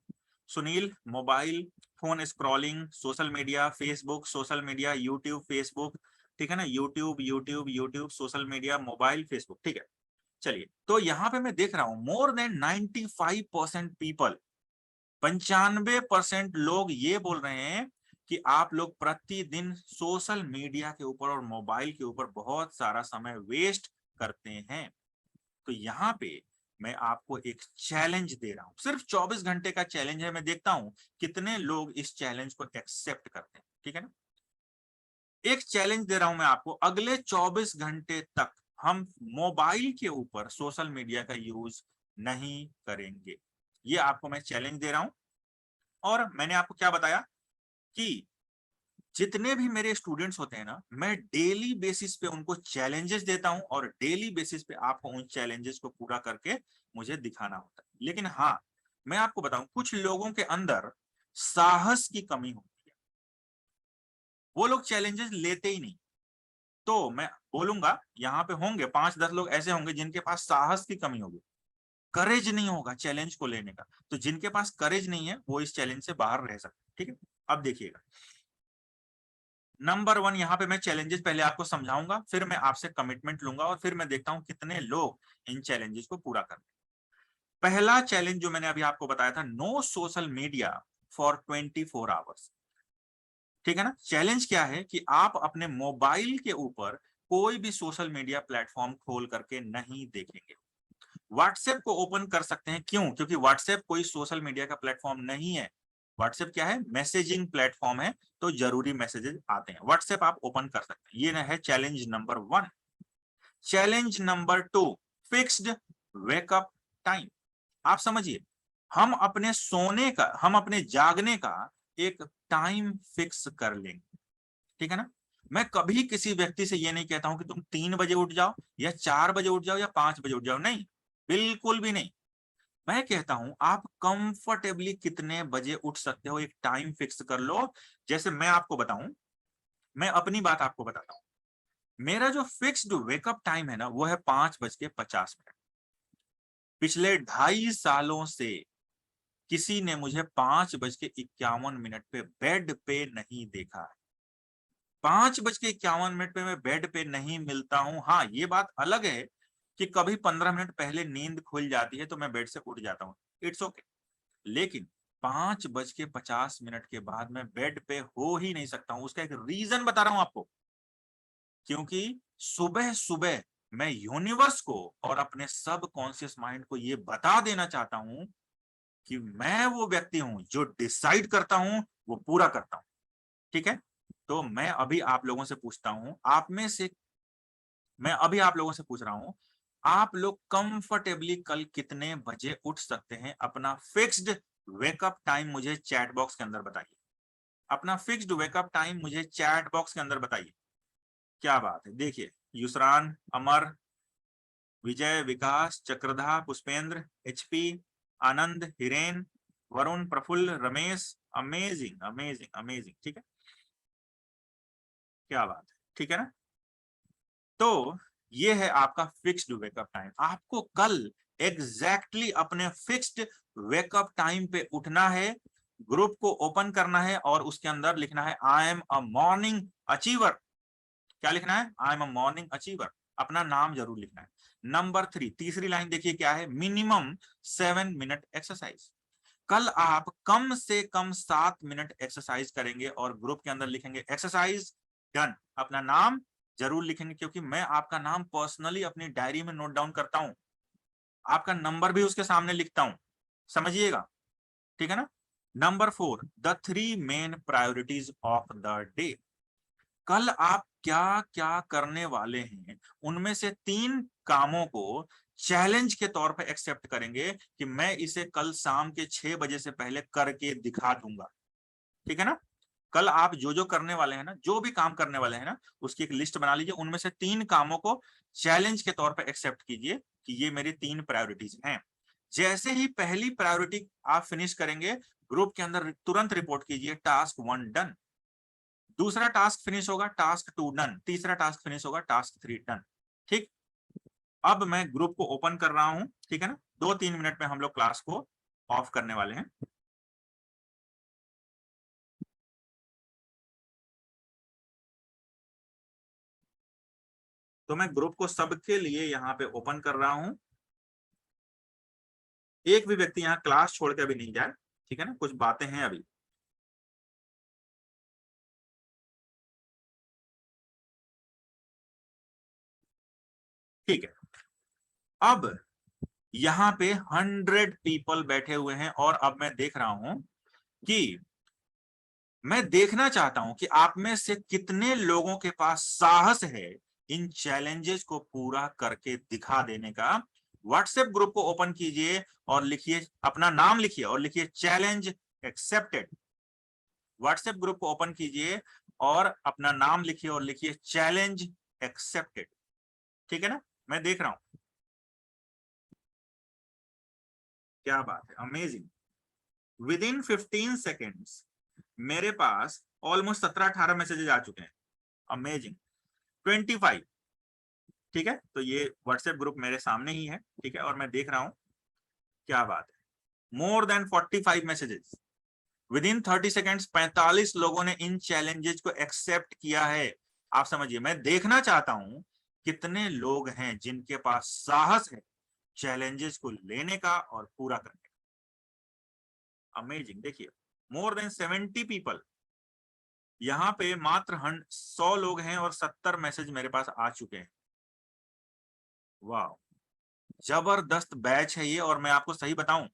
Sunil, mobile phone scrolling, social media, Facebook, social media, YouTube, Facebook. ठीक है ना, YouTube, social media, mobile, Facebook. ठीक है, चलिए, तो यहाँ पे मैं देख रहा हूं मोर देन 95% पीपल, 95% लोग ये बोल रहे हैं कि आप लोग प्रतिदिन सोशल मीडिया के ऊपर और मोबाइल के ऊपर बहुत सारा समय वेस्ट करते हैं। तो यहाँ पे मैं आपको एक चैलेंज दे रहा हूं, सिर्फ 24 घंटे का चैलेंज है। मैं देखता हूं कितने लोग इस चैलेंज को एक्सेप्ट करते हैं, ठीक है ना। एक चैलेंज दे रहा हूं मैं आपको, अगले 24 घंटे तक हम मोबाइल के ऊपर सोशल मीडिया का यूज नहीं करेंगे। ये आपको मैं चैलेंज दे रहा हूं। और मैंने आपको क्या बताया कि जितने भी मेरे स्टूडेंट्स होते हैं ना, मैं डेली बेसिस पे उनको चैलेंजेस देता हूं और डेली बेसिस पे आपको उन चैलेंजेस को पूरा करके मुझे दिखाना होता है। लेकिन हाँ, मैं आपको बताऊं, कुछ लोगों के अंदर साहस की कमी होती है, वो लोग चैलेंजेस लेते ही नहीं। तो मैं बोलूंगा यहाँ पे होंगे 5-10 लोग ऐसे होंगे जिनके पास साहस की कमी होगी, करेज नहीं होगा चैलेंज को लेने का। तो जिनके पास करेज नहीं है वो इस चैलेंज से बाहर रह सकते, ठीक है। अब देखिएगा, नंबर 1, यहाँ पे मैं चैलेंजेस पहले आपको समझाऊंगा, फिर मैं आपसे कमिटमेंट लूंगा और फिर मैं देखता हूं कितने लोग इन चैलेंजेस को पूरा करते हैं। पहला चैलेंज जो मैंने अभी आपको बताया था, no social media for 24 hours, ठीक है ना। चैलेंज क्या है कि आप अपने मोबाइल के ऊपर कोई भी सोशल मीडिया प्लेटफॉर्म खोल करके नहीं देखेंगे। व्हाट्सएप को ओपन कर सकते हैं, क्यों? क्योंकि व्हाट्सएप कोई सोशल मीडिया का प्लेटफॉर्म नहीं है। व्हाट्सएप क्या है? मैसेजिंग प्लेटफॉर्म है, तो जरूरी मैसेजेस आते हैं, व्हाट्सएप आप ओपन कर सकते हैं। ये है challenge number 1। Challenge number 2, fixed wake up time. आप समझिए, हम अपने सोने का, हम अपने जागने का एक टाइम फिक्स कर लेंगे, ठीक है ना। मैं कभी किसी व्यक्ति से ये नहीं कहता हूं कि तुम 3 बजे उठ जाओ या 4 बजे उठ जाओ या 5 बजे उठ जाओ, नहीं, बिल्कुल भी नहीं। मैं कहता हूं आप कंफर्टेबली कितने बजे उठ सकते हो, एक टाइम फिक्स कर लो। जैसे मैं आपको बताऊं, मैं अपनी बात आपको बताता हूं, मेरा जो फिक्स्ड वेकअप टाइम है ना, वो है 5:50। पिछले 2.5 सालों से किसी ने मुझे 5:51 पे बेड पे नहीं देखा है। 5:51 पे मैं बेड पे नहीं मिलता हूं। हाँ, ये बात अलग है कि कभी 15 मिनट पहले नींद खुल जाती है तो मैं बेड से उठ जाता हूँ, इट्स ओके। लेकिन 5:50 के बाद मैं बेड पे हो ही नहीं सकता हूं। उसका एक रीजन बता रहा हूं आपको, क्योंकि सुबह सुबह मैं यूनिवर्स को और अपने सब कॉन्शियस माइंड को ये बता देना चाहता हूं कि मैं वो व्यक्ति हूं जो डिसाइड करता हूं, वो पूरा करता हूं, ठीक है। तो मैं अभी आप लोगों से पूछता हूं, आप में से, मैं अभी आप लोगों से पूछ रहा हूं, आप लोग कंफर्टेबली कल कितने बजे उठ सकते हैं? अपना फिक्स्ड वेकअप टाइम मुझे चैट बॉक्स के अंदर बताइए। अपना फिक्स्ड वेकअप टाइम मुझे चैट बॉक्स के अंदर बताइए। क्या बात है, देखिए, Yusran, Amar, Vijay, Vikas, Chakradha, Pushpendra, HP, Anand, Hiren, Varun, Praful, Ramesh, amazing amazing amazing, ठीक है, क्या बात है, ठीक है ना। तो ये है आपका फिक्स्ड वेकअप टाइम। आपको कल एग्जैक्टली अपने फिक्स्ड वेकअप टाइम पे उठना है, ग्रुप को ओपन करना है और उसके अंदर लिखना है I am a morning achiever. क्या लिखना है? I am a morning achiever. अपना नाम जरूर लिखना है। नंबर 3, तीसरी लाइन देखिए क्या है, मिनिमम 7 मिनट एक्सरसाइज। कल आप कम से कम 7 मिनट एक्सरसाइज करेंगे और ग्रुप के अंदर लिखेंगे एक्सरसाइज डन। अपना नाम जरूर लिखेंगे, क्योंकि मैं आपका नाम पर्सनली अपनी डायरी में नोट डाउन करता हूं, आपका नंबर भी उसके सामने लिखता हूं, समझिएगा, ठीक है ना। Number 4, the 3 main priorities of the day. कल आप क्या क्या करने वाले हैं, उनमें से 3 कामों को चैलेंज के तौर पर एक्सेप्ट करेंगे कि मैं इसे कल शाम के 6 बजे से पहले करके दिखा दूंगा, ठीक है ना। कल आप जो जो करने वाले हैं ना, जो भी काम करने वाले हैं ना, उसकी एक लिस्ट बना लीजिए, उनमें से 3 कामों को चैलेंज के तौर पर एक्सेप्ट कीजिए कि ये मेरी 3 प्रायोरिटीज हैं। जैसे ही पहली प्रायोरिटी आप फिनिश करेंगे, ग्रुप के अंदर तुरंत रिपोर्ट कीजिए टास्क 1 डन। दूसरा टास्क फिनिश होगा, टास्क 2 डन। तीसरा टास्क फिनिश होगा, टास्क 3 डन, ठीक। अब मैं ग्रुप को ओपन कर रहा हूं, ठीक है ना। 2-3 मिनट में हम लोग क्लास को ऑफ करने वाले हैं। तो मैं ग्रुप को सबके लिए यहाँ पे ओपन कर रहा हूं। एक भी व्यक्ति यहाँ क्लास छोड़ के अभी नहीं जाए, ठीक है ना, कुछ बातें हैं अभी। ठीक है, अब यहाँ पे 100 पीपल बैठे हुए हैं और अब मैं देख रहा हूं कि मैं देखना चाहता हूं कि आप में से कितने लोगों के पास साहस है इन चैलेंजेस को पूरा करके दिखा देने का। व्हाट्सएप ग्रुप को ओपन कीजिए और लिखिए, अपना नाम लिखिए और लिखिए चैलेंज एक्सेप्टेड। व्हाट्सएप ग्रुप को ओपन कीजिए और अपना नाम लिखिए और लिखिए चैलेंज एक्सेप्टेड। ठीक है ना, मैं देख रहा हूं। क्या बात है, अमेजिंग। विद इन 15 सेकेंड्स मेरे पास ऑलमोस्ट 17-18 मैसेजेस आ चुके हैं। अमेजिंग। 25। ठीक है, तो ये व्हाट्सएप ग्रुप मेरे सामने ही है। ठीक है, और मैं देख रहा हूं। क्या बात है, more than 45 messages with in 30 seconds. 45 लोगों ने इन चैलेंजेस को एक्सेप्ट किया है। आप समझिए, मैं देखना चाहता हूं कितने लोग हैं जिनके पास साहस है चैलेंजेस को लेने का और पूरा करने का। अमेजिंग। देखिए, मोर देन 70 पीपल। यहाँ पे मात्र 100 लोग हैं और 70 मैसेज मेरे पास आ चुके हैं। वाह, जबरदस्त बैच है ये। और मैं आपको सही बताऊं,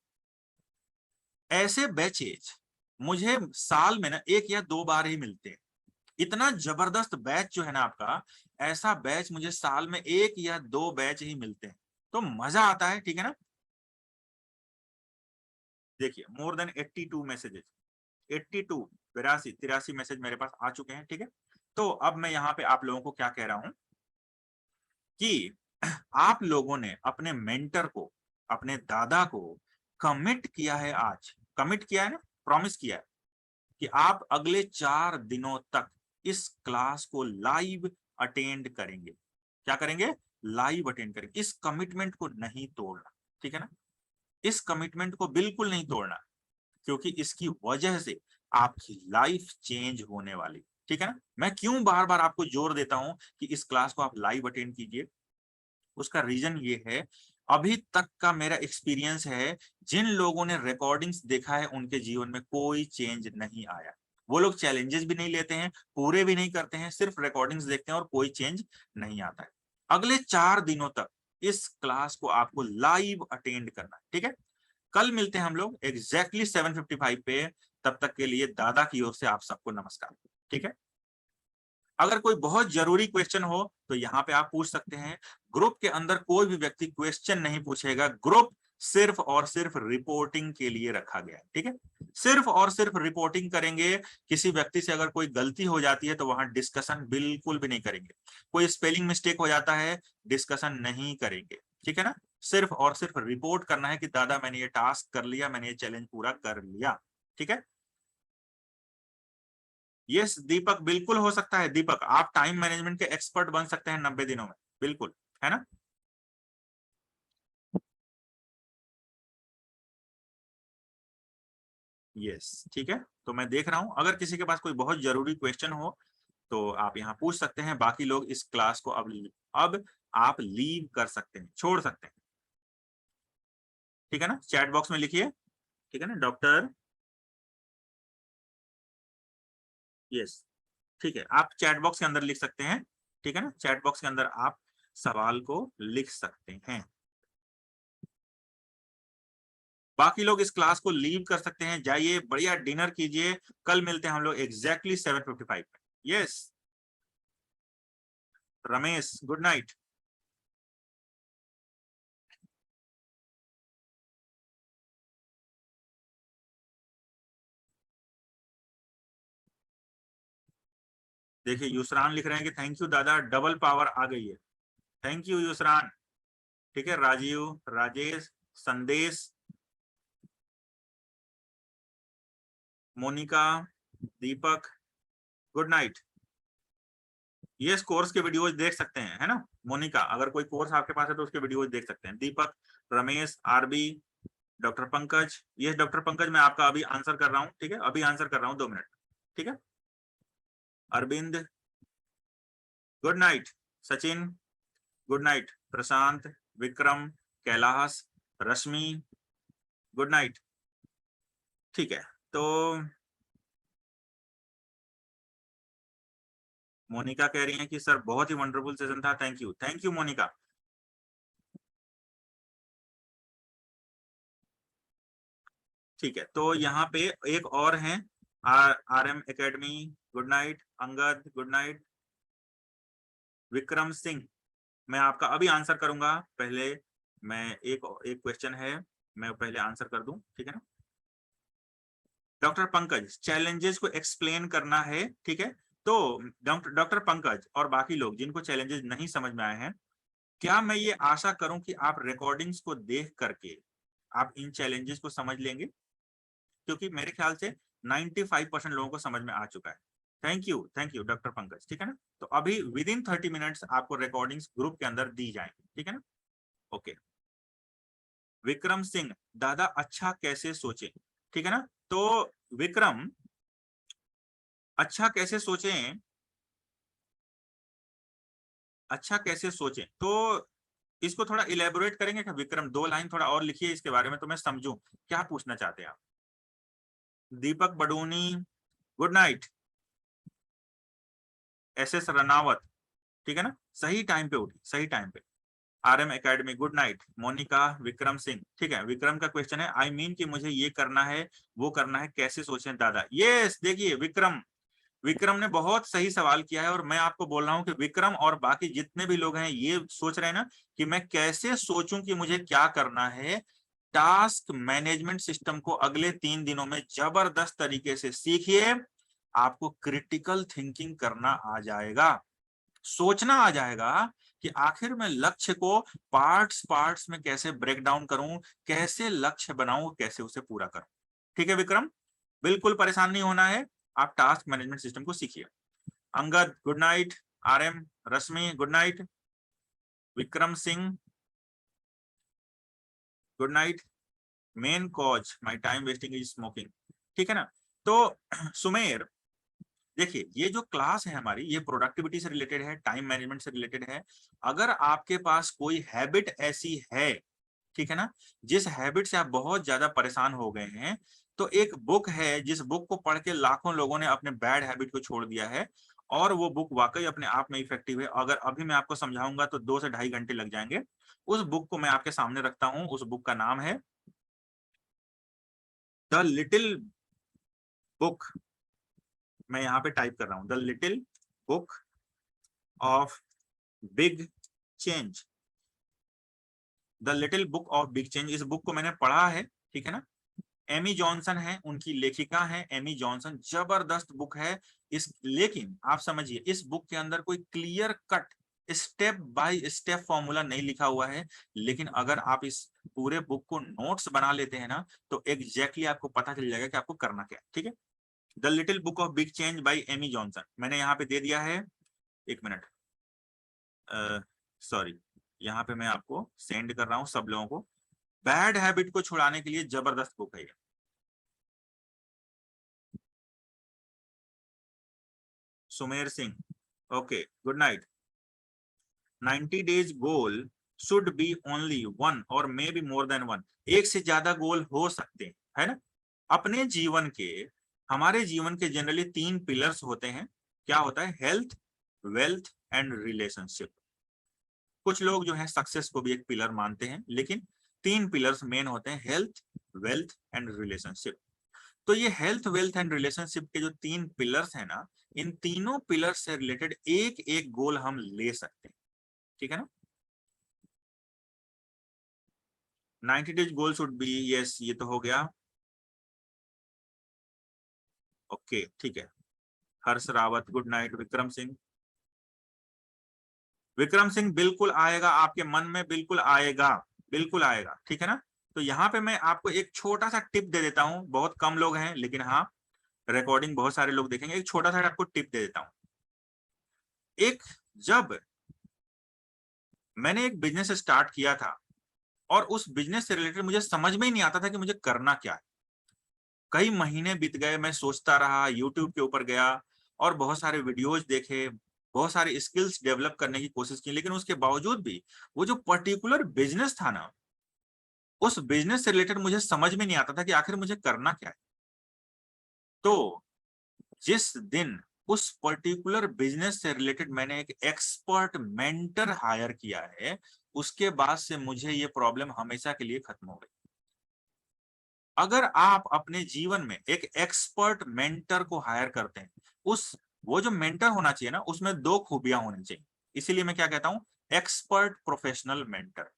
ऐसे बैचेज मुझे साल में ना 1 या 2 बार ही मिलते हैं। इतना जबरदस्त बैच जो है ना आपका, ऐसा बैच मुझे साल में 1 या 2 बैच ही मिलते हैं, तो मजा आता है। ठीक है ना। देखिए, मोर देन 82 मैसेजेस, 82 83 मैसेज मेरे पास आ चुके हैं। ठीक है, तो अब मैं यहाँ पे आप लोगों को क्या कह रहा हूं कि आप लोगों ने अपने मेंटर को, अपने दादा को कमिट किया है। आज कमिट किया है ना, प्रॉमिस किया है कि आप अगले 4 दिनों तक इस क्लास को लाइव अटेंड करेंगे। क्या करेंगे? लाइव अटेंड करेंगे। इस कमिटमेंट को नहीं तोड़ना। ठीक है ना, इस कमिटमेंट को बिल्कुल नहीं तोड़ना, क्योंकि इसकी वजह से आपकी लाइफ चेंज होने वाली। ठीक है ना। मैं क्यों बार बार आपको जोर देता हूं कि इस क्लास को आप लाइव अटेंड कीजिए, उसका रीजन ये है, अभी तक का मेरा एक्सपीरियंस है, जिन लोगों ने रिकॉर्डिंग्स देखा है उनके जीवन में कोई चेंज नहीं आया। वो लोग चैलेंजेस भी नहीं लेते हैं, पूरे भी नहीं करते हैं, सिर्फ रिकॉर्डिंग्स देखते हैं और कोई चेंज नहीं आता है। अगले 4 दिनों तक इस क्लास को आपको लाइव अटेंड करना है। ठीक है, कल मिलते हैं हम लोग एग्जैक्टली 7:55 पे। तब तक के लिए दादा की ओर से आप सबको नमस्कार। ठीक है, अगर कोई बहुत जरूरी क्वेश्चन हो तो यहाँ पे आप पूछ सकते हैं। ग्रुप के अंदर कोई भी व्यक्ति क्वेश्चन नहीं पूछेगा। ग्रुप सिर्फ और सिर्फ रिपोर्टिंग के लिए रखा गया है। ठीक है, सिर्फ और सिर्फ रिपोर्टिंग करेंगे। किसी व्यक्ति से अगर कोई गलती हो जाती है तो वहां डिस्कशन बिल्कुल भी नहीं करेंगे। कोई स्पेलिंग मिस्टेक हो जाता है, डिस्कशन नहीं करेंगे। ठीक है ना, सिर्फ और सिर्फ रिपोर्ट करना है कि दादा मैंने ये टास्क कर लिया, मैंने ये चैलेंज पूरा कर लिया। ठीक है, यस दीपक, बिल्कुल हो सकता है। दीपक, आप टाइम मैनेजमेंट के एक्सपर्ट बन सकते हैं 90 दिनों में, बिल्कुल, है ना। यस, ठीक है, तो मैं देख रहा हूं, अगर किसी के पास कोई बहुत जरूरी क्वेश्चन हो तो आप यहाँ पूछ सकते हैं। बाकी लोग इस क्लास को अब आप लीव कर सकते हैं, छोड़ सकते हैं। ठीक है ना, चैट बॉक्स में लिखिए। ठीक है ना डॉक्टर, यस, ठीक है, आप चैट बॉक्स के अंदर लिख सकते हैं। ठीक है ना, चैट बॉक्स के अंदर आप सवाल को लिख सकते हैं। बाकी लोग इस क्लास को लीव कर सकते हैं, जाइए बढ़िया डिनर कीजिए। कल मिलते हैं हम लोग एग्जैक्टली 7:55 पे। Yes Ramesh, good night. देखिए युसरान लिख रहे हैं कि थैंक यू दादा, डबल पावर आ गई है। Thank you Yusran. ठीक है, राजीव, राजेश, संदेश, मोनिका, दीपक, गुड नाइट। ये कोर्स के वीडियोज देख सकते हैं, है ना। मोनिका, अगर कोई कोर्स आपके पास है तो उसके वीडियोज देख सकते हैं। दीपक, रमेश, आरबी, डॉक्टर पंकज, ये डॉक्टर पंकज मैं आपका अभी आंसर कर रहा हूँ। ठीक है, अभी आंसर कर रहा हूँ, 2 मिनट। ठीक है, Arvind, good night. Sachin, good night. Prashant, Vikram, Kailash, Rashmi, good night. ठीक है, तो मोनिका कह रही हैं कि सर बहुत ही वंडरफुल सेशन था, thank you. Thank you Monica. ठीक है, तो यहाँ पे एक और हैं RM academy, good night. Angad good night. Vikram Singh, मैं आपका अभी आंसर करूंगा, पहले मैं एक क्वेश्चन है, मैं पहले आंसर कर दूं, ठीक है ना। डॉक्टर पंकज, चैलेंजेस को एक्सप्लेन करना है, ठीक है। तो डॉक्टर पंकज और बाकी लोग जिनको चैलेंजेस नहीं समझ में आए हैं, क्या मैं ये आशा करूं कि आप रिकॉर्डिंग्स को देख करके आप इन चैलेंजेस को समझ लेंगे, क्योंकि मेरे ख्याल से 95% लोगों को समझ में आ चुका है। थैंक यू डॉक्टर पंकज, ठीक है ना। तो अभी विद इन 30 मिनट्स आपको रिकॉर्डिंग्स ग्रुप के अंदर दी जाएंगी, ठीक है ना। ओके। विक्रम सिंह, दादा अच्छा कैसे सोचे, ठीक है ना। तो विक्रम, अच्छा कैसे सोचें, अच्छा कैसे सोचें, तो इसको थोड़ा इलेबोरेट करेंगे क्या विक्रम? 2 लाइन थोड़ा और लिखिए इसके बारे में, तो मैं समझूं क्या पूछना चाहते हैं आप। दीपक बडूनी गुड नाइट। SS रनावत, ठीक है ना, सही टाइम पे उठी, सही टाइम पे। RM academy good night. Monica, Vikram Singh, ठीक है। विक्रम का क्वेश्चन है, आई मीन कि मुझे ये करना है, वो करना है, कैसे सोचें दादा। यस, देखिए विक्रम ने बहुत सही सवाल किया है, और मैं आपको बोल रहा हूं कि विक्रम और बाकी जितने भी लोग हैं ये सोच रहे हैं ना कि मैं कैसे सोचूं कि मुझे क्या करना है। टास्क मैनेजमेंट सिस्टम को अगले 3 दिनों में जबरदस्त तरीके से सीखिए, आपको क्रिटिकल थिंकिंग करना आ जाएगा, सोचना आ जाएगा कि आखिर मैं लक्ष्य को पार्ट्स पार्ट्स में कैसे ब्रेक डाउन करूं, कैसे लक्ष्य बनाऊं, कैसे उसे पूरा करूं। ठीक है विक्रम, बिल्कुल परेशान नहीं होना है, आप टास्क मैनेजमेंट सिस्टम को सीखिए। Angad good night. RM Rashmi good night. Vikram Singh good night. Main cause my time wasting is smoking, ठीक है ना। तो सुमेर, देखिए ये जो क्लास है हमारी, ये प्रोडक्टिविटी से रिलेटेड है, टाइम मैनेजमेंट से रिलेटेड है। अगर आपके पास कोई हैबिट ऐसी है, ठीक है ना, जिस हैबिट से आप बहुत ज्यादा परेशान हो गए हैं, तो एक बुक है जिस बुक को पढ़ के लाखों लोगों ने अपने बैड हैबिट को छोड़ दिया है, और वो बुक वाकई अपने आप में इफेक्टिव है। अगर अभी मैं आपको समझाऊंगा तो 2 से ढाई घंटे लग जाएंगे। उस बुक को मैं आपके सामने रखता हूं, उस बुक का नाम है द लिटिल बुक। मैं यहाँ पे टाइप कर रहा हूं, the little book of big change. The little book of big change, इस बुक को मैंने पढ़ा है, ठीक है ना। एमी जॉनसन है उनकी लेखिका है, एमी जॉनसन, जबरदस्त बुक है इस। लेकिन आप समझिए, इस बुक के अंदर कोई clear cut step by step formula नहीं लिखा हुआ है, लेकिन अगर आप इस पूरे बुक को नोट्स बना लेते हैं ना, तो एग्जैक्टली आपको पता चल जाएगा कि आपको करना क्या है, ठीक है। The little book of big change by Amy Johnson, मैंने यहाँ पे दे दिया है, 1 मिनट, सॉरी, यहाँ पे मैं आपको सेंड कर रहा हूँ सब लोगों को। बैड हैबिट को छुड़ाने के लिए जबरदस्त बुक है ये। Sumer Singh, okay good night. 90 days goal should be only one और may be more than one, एक से ज्यादा गोल हो सकते हैं, है ना। अपने जीवन के, हमारे जीवन के जनरली 3 पिलर्स होते हैं। क्या होता है? Health, wealth and relationship. कुछ लोग जो है सक्सेस को भी एक पिलर मानते हैं, लेकिन 3 पिलर्स मेन होते हैं, हेल्थ, वेल्थ एंड रिलेशनशिप। तो ये हेल्थ, वेल्थ एंड रिलेशनशिप के जो 3 पिलर्स हैं ना, इन तीनों पिलर्स से रिलेटेड एक एक गोल हम ले सकते हैं, ठीक है ना। 90 days goal should B, yes ये तो हो गया, ओके ठीक है। हर्ष रावत गुड नाइट। विक्रम सिंह बिल्कुल आएगा, आपके मन में बिल्कुल आएगा, बिल्कुल आएगा, ठीक है ना। तो यहाँ पे मैं आपको एक छोटा सा टिप दे देता हूँ, बहुत कम लोग हैं लेकिन हाँ रिकॉर्डिंग बहुत सारे लोग देखेंगे। एक छोटा सा आपको टिप दे देता हूँ। जब मैंने एक बिजनेस स्टार्ट किया था, और उस बिजनेस से रिलेटेड मुझे समझ में ही नहीं आता था कि मुझे करना क्या है। कई महीने बीत गए, मैं सोचता रहा, यूट्यूब के ऊपर गया और बहुत सारे वीडियोज देखे, बहुत सारे स्किल्स डेवलप करने की कोशिश की, लेकिन उसके बावजूद भी वो जो पर्टिकुलर बिजनेस था ना, उस बिजनेस से रिलेटेड मुझे समझ में नहीं आता था कि आखिर मुझे करना क्या है। तो जिस दिन उस पर्टिकुलर बिजनेस से रिलेटेड मैंने एक एक्सपर्ट मेंटर हायर किया है, उसके बाद से मुझे ये प्रॉब्लम हमेशा के लिए खत्म हो गई। अगर आप अपने जीवन में एक एक्सपर्ट मेंटर को हायर करते हैं, वो जो मेंटर होना चाहिए ना, उसमें 2 खूबियां होनी चाहिए। इसीलिए मैं क्या कहता हूं, एक्सपर्ट प्रोफेशनल मेंटर।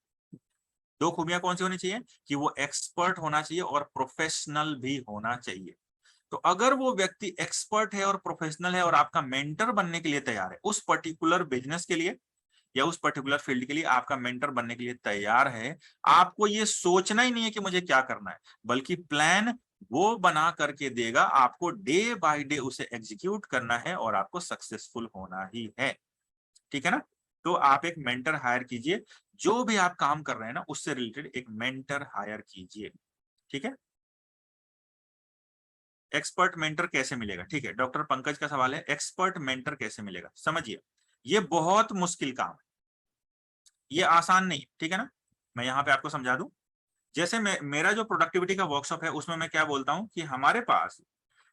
2 खूबियां कौन सी होनी चाहिए कि वो एक्सपर्ट होना चाहिए और प्रोफेशनल भी होना चाहिए। तो अगर वो व्यक्ति एक्सपर्ट है और प्रोफेशनल है और आपका मेंटर बनने के लिए तैयार है, उस पर्टिकुलर बिजनेस के लिए या उस पर्टिकुलर फील्ड के लिए आपका मेंटर बनने के लिए तैयार है, आपको ये सोचना ही नहीं है कि मुझे क्या करना है, बल्कि प्लान वो बना करके देगा, आपको डे बाय डे उसे एग्जीक्यूट करना है और आपको सक्सेसफुल होना ही है। ठीक है ना? तो आप एक मेंटर हायर कीजिए, जो भी आप काम कर रहे हैं ना उससे रिलेटेड एक मेंटर हायर कीजिए। ठीक है? एक्सपर्ट मेंटर कैसे मिलेगा? ठीक है, डॉक्टर पंकज का सवाल है, एक्सपर्ट मेंटर कैसे मिलेगा? समझिए, ये बहुत मुश्किल काम है, ये आसान नहीं। ठीक है ना? मैं यहाँ पे आपको समझा दूं। जैसे मेरा जो प्रोडक्टिविटी का वर्कशॉप है, उसमें मैं क्या बोलता हूँ कि हमारे पास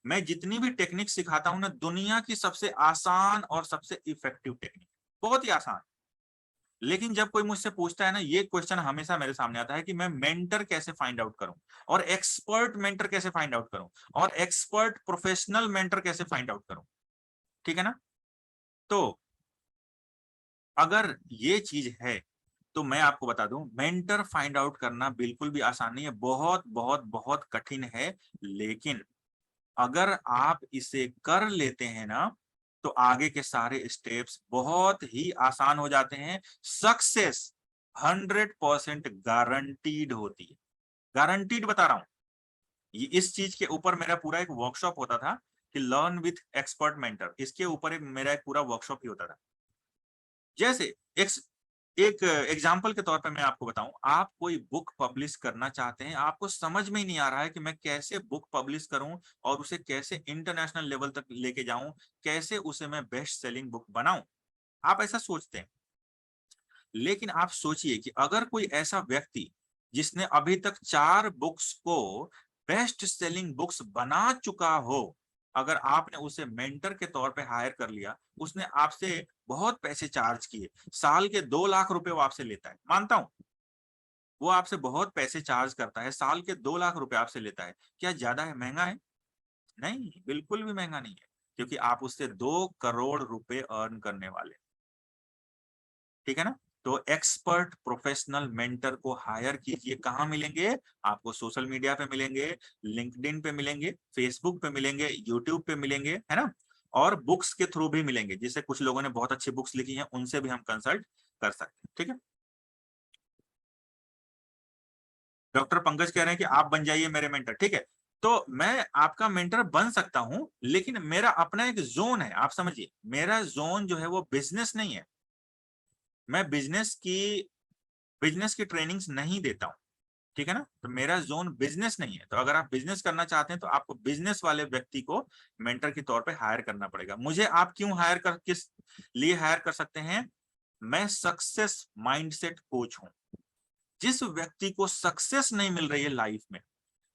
मैं जितनी भी टेक्निक सिखाता हूँ ना, दुनिया की सबसे आसान और सबसे इफेक्टिव टेक्निक, बहुत ही आसान। लेकिन जब कोई मुझसे पूछता है ना, ये क्वेश्चन हमेशा मेरे सामने आता है कि मैं मेंटर कैसे फाइंड आउट करूं, और एक्सपर्ट मेंटर कैसे फाइंड आउट करूं, और एक्सपर्ट प्रोफेशनल मेंटर कैसे फाइंड आउट करूं। ठीक है ना? तो अगर ये चीज है तो मैं आपको बता दूं, मेंटर फाइंड आउट करना बिल्कुल भी आसान नहीं है, बहुत बहुत बहुत कठिन है। लेकिन अगर आप इसे कर लेते हैं ना, तो आगे के सारे स्टेप्स बहुत ही आसान हो जाते हैं। सक्सेस 100% गारंटीड होती है, गारंटीड बता रहा हूं। ये इस चीज के ऊपर मेरा पूरा एक वर्कशॉप होता था कि लर्न विथ एक्सपर्ट मेंटर, इसके ऊपर मेरा एक पूरा वर्कशॉप ही होता था। जैसे एक एक एग्जाम्पल के तौर पे मैं आपको बताऊं, आप कोई बुक पब्लिश करना चाहते हैं, आपको समझ में ही नहीं आ रहा है कि मैं कैसे बुक पब्लिश करूं और उसे कैसे इंटरनेशनल लेवल तक लेके जाऊं, कैसे उसे मैं बेस्ट सेलिंग बुक बनाऊं। आप ऐसा सोचते हैं। लेकिन आप सोचिए कि अगर कोई ऐसा व्यक्ति जिसने अभी तक 4 बुक्स को बेस्ट सेलिंग बुक्स बना चुका हो, अगर आपने उसे मेंटर के तौर पे हायर कर लिया, उसने आपसे बहुत पैसे चार्ज किए, साल के 2 लाख रुपए वो आपसे लेता है, मानता हूं वो आपसे बहुत पैसे चार्ज करता है, साल के 2 लाख रुपए आपसे लेता है, क्या ज्यादा है, महंगा है? नहीं, बिल्कुल भी महंगा नहीं है, क्योंकि आप उससे 2 करोड़ रुपए अर्न करने वाले। ठीक है ना? तो एक्सपर्ट प्रोफेशनल मेंटर को हायर कीजिए। कहां मिलेंगे? आपको सोशल मीडिया पे मिलेंगे, लिंक्डइन पे मिलेंगे, फेसबुक पे मिलेंगे, यूट्यूब पे मिलेंगे, है ना? और बुक्स के थ्रू भी मिलेंगे, जिसे कुछ लोगों ने बहुत अच्छी बुक्स लिखी हैं, उनसे भी हम कंसल्ट कर सकते हैं। ठीक है? डॉक्टर पंकज कह रहे हैं कि आप बन जाइए मेरे मेंटर। ठीक है, तो मैं आपका मेंटर बन सकता हूं, लेकिन मेरा अपना एक जोन है। आप समझिए, मेरा जोन जो है वो बिजनेस नहीं है। मैं बिजनेस की ट्रेनिंग्स नहीं देता हूं। ठीक है ना? तो मेरा जोन बिजनेस नहीं है। तो अगर आप बिजनेस करना चाहते हैं तो आपको बिजनेस वाले व्यक्ति को मेंटर के तौर पे हायर करना पड़ेगा। मुझे आप क्यों किस लिए हायर कर सकते हैं? मैं सक्सेस माइंडसेट कोच हूं। जिस व्यक्ति को सक्सेस नहीं मिल रही है लाइफ में,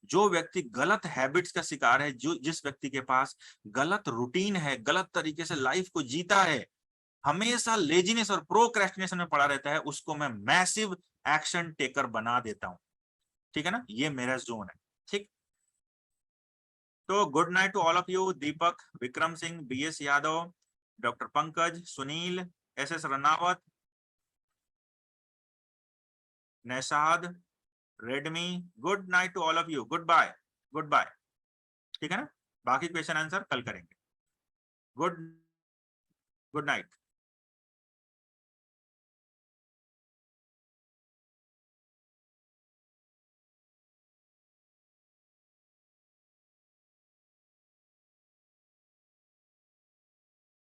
जो व्यक्ति गलत हैबिट्स का शिकार है, जो जिस व्यक्ति के पास गलत रूटीन है, गलत तरीके से लाइफ को जीता है, हमेशा लेजीनेस और प्रोक्रेस्टिनेशन में पड़ा रहता है, उसको मैं मैसिव एक्शन टेकर बना देता हूं। ठीक है ना? ये मेरा जोन है। ठीक, तो good night to all of you. Deepak, Vikram Singh, BS Yadav, doctor Pankaj, Sunil, SS Ranawat, Naishad, Redmi, good night to all of you. Good bye, good bye. ठीक है ना? बाकी क्वेश्चन आंसर कल करेंगे। Good good night.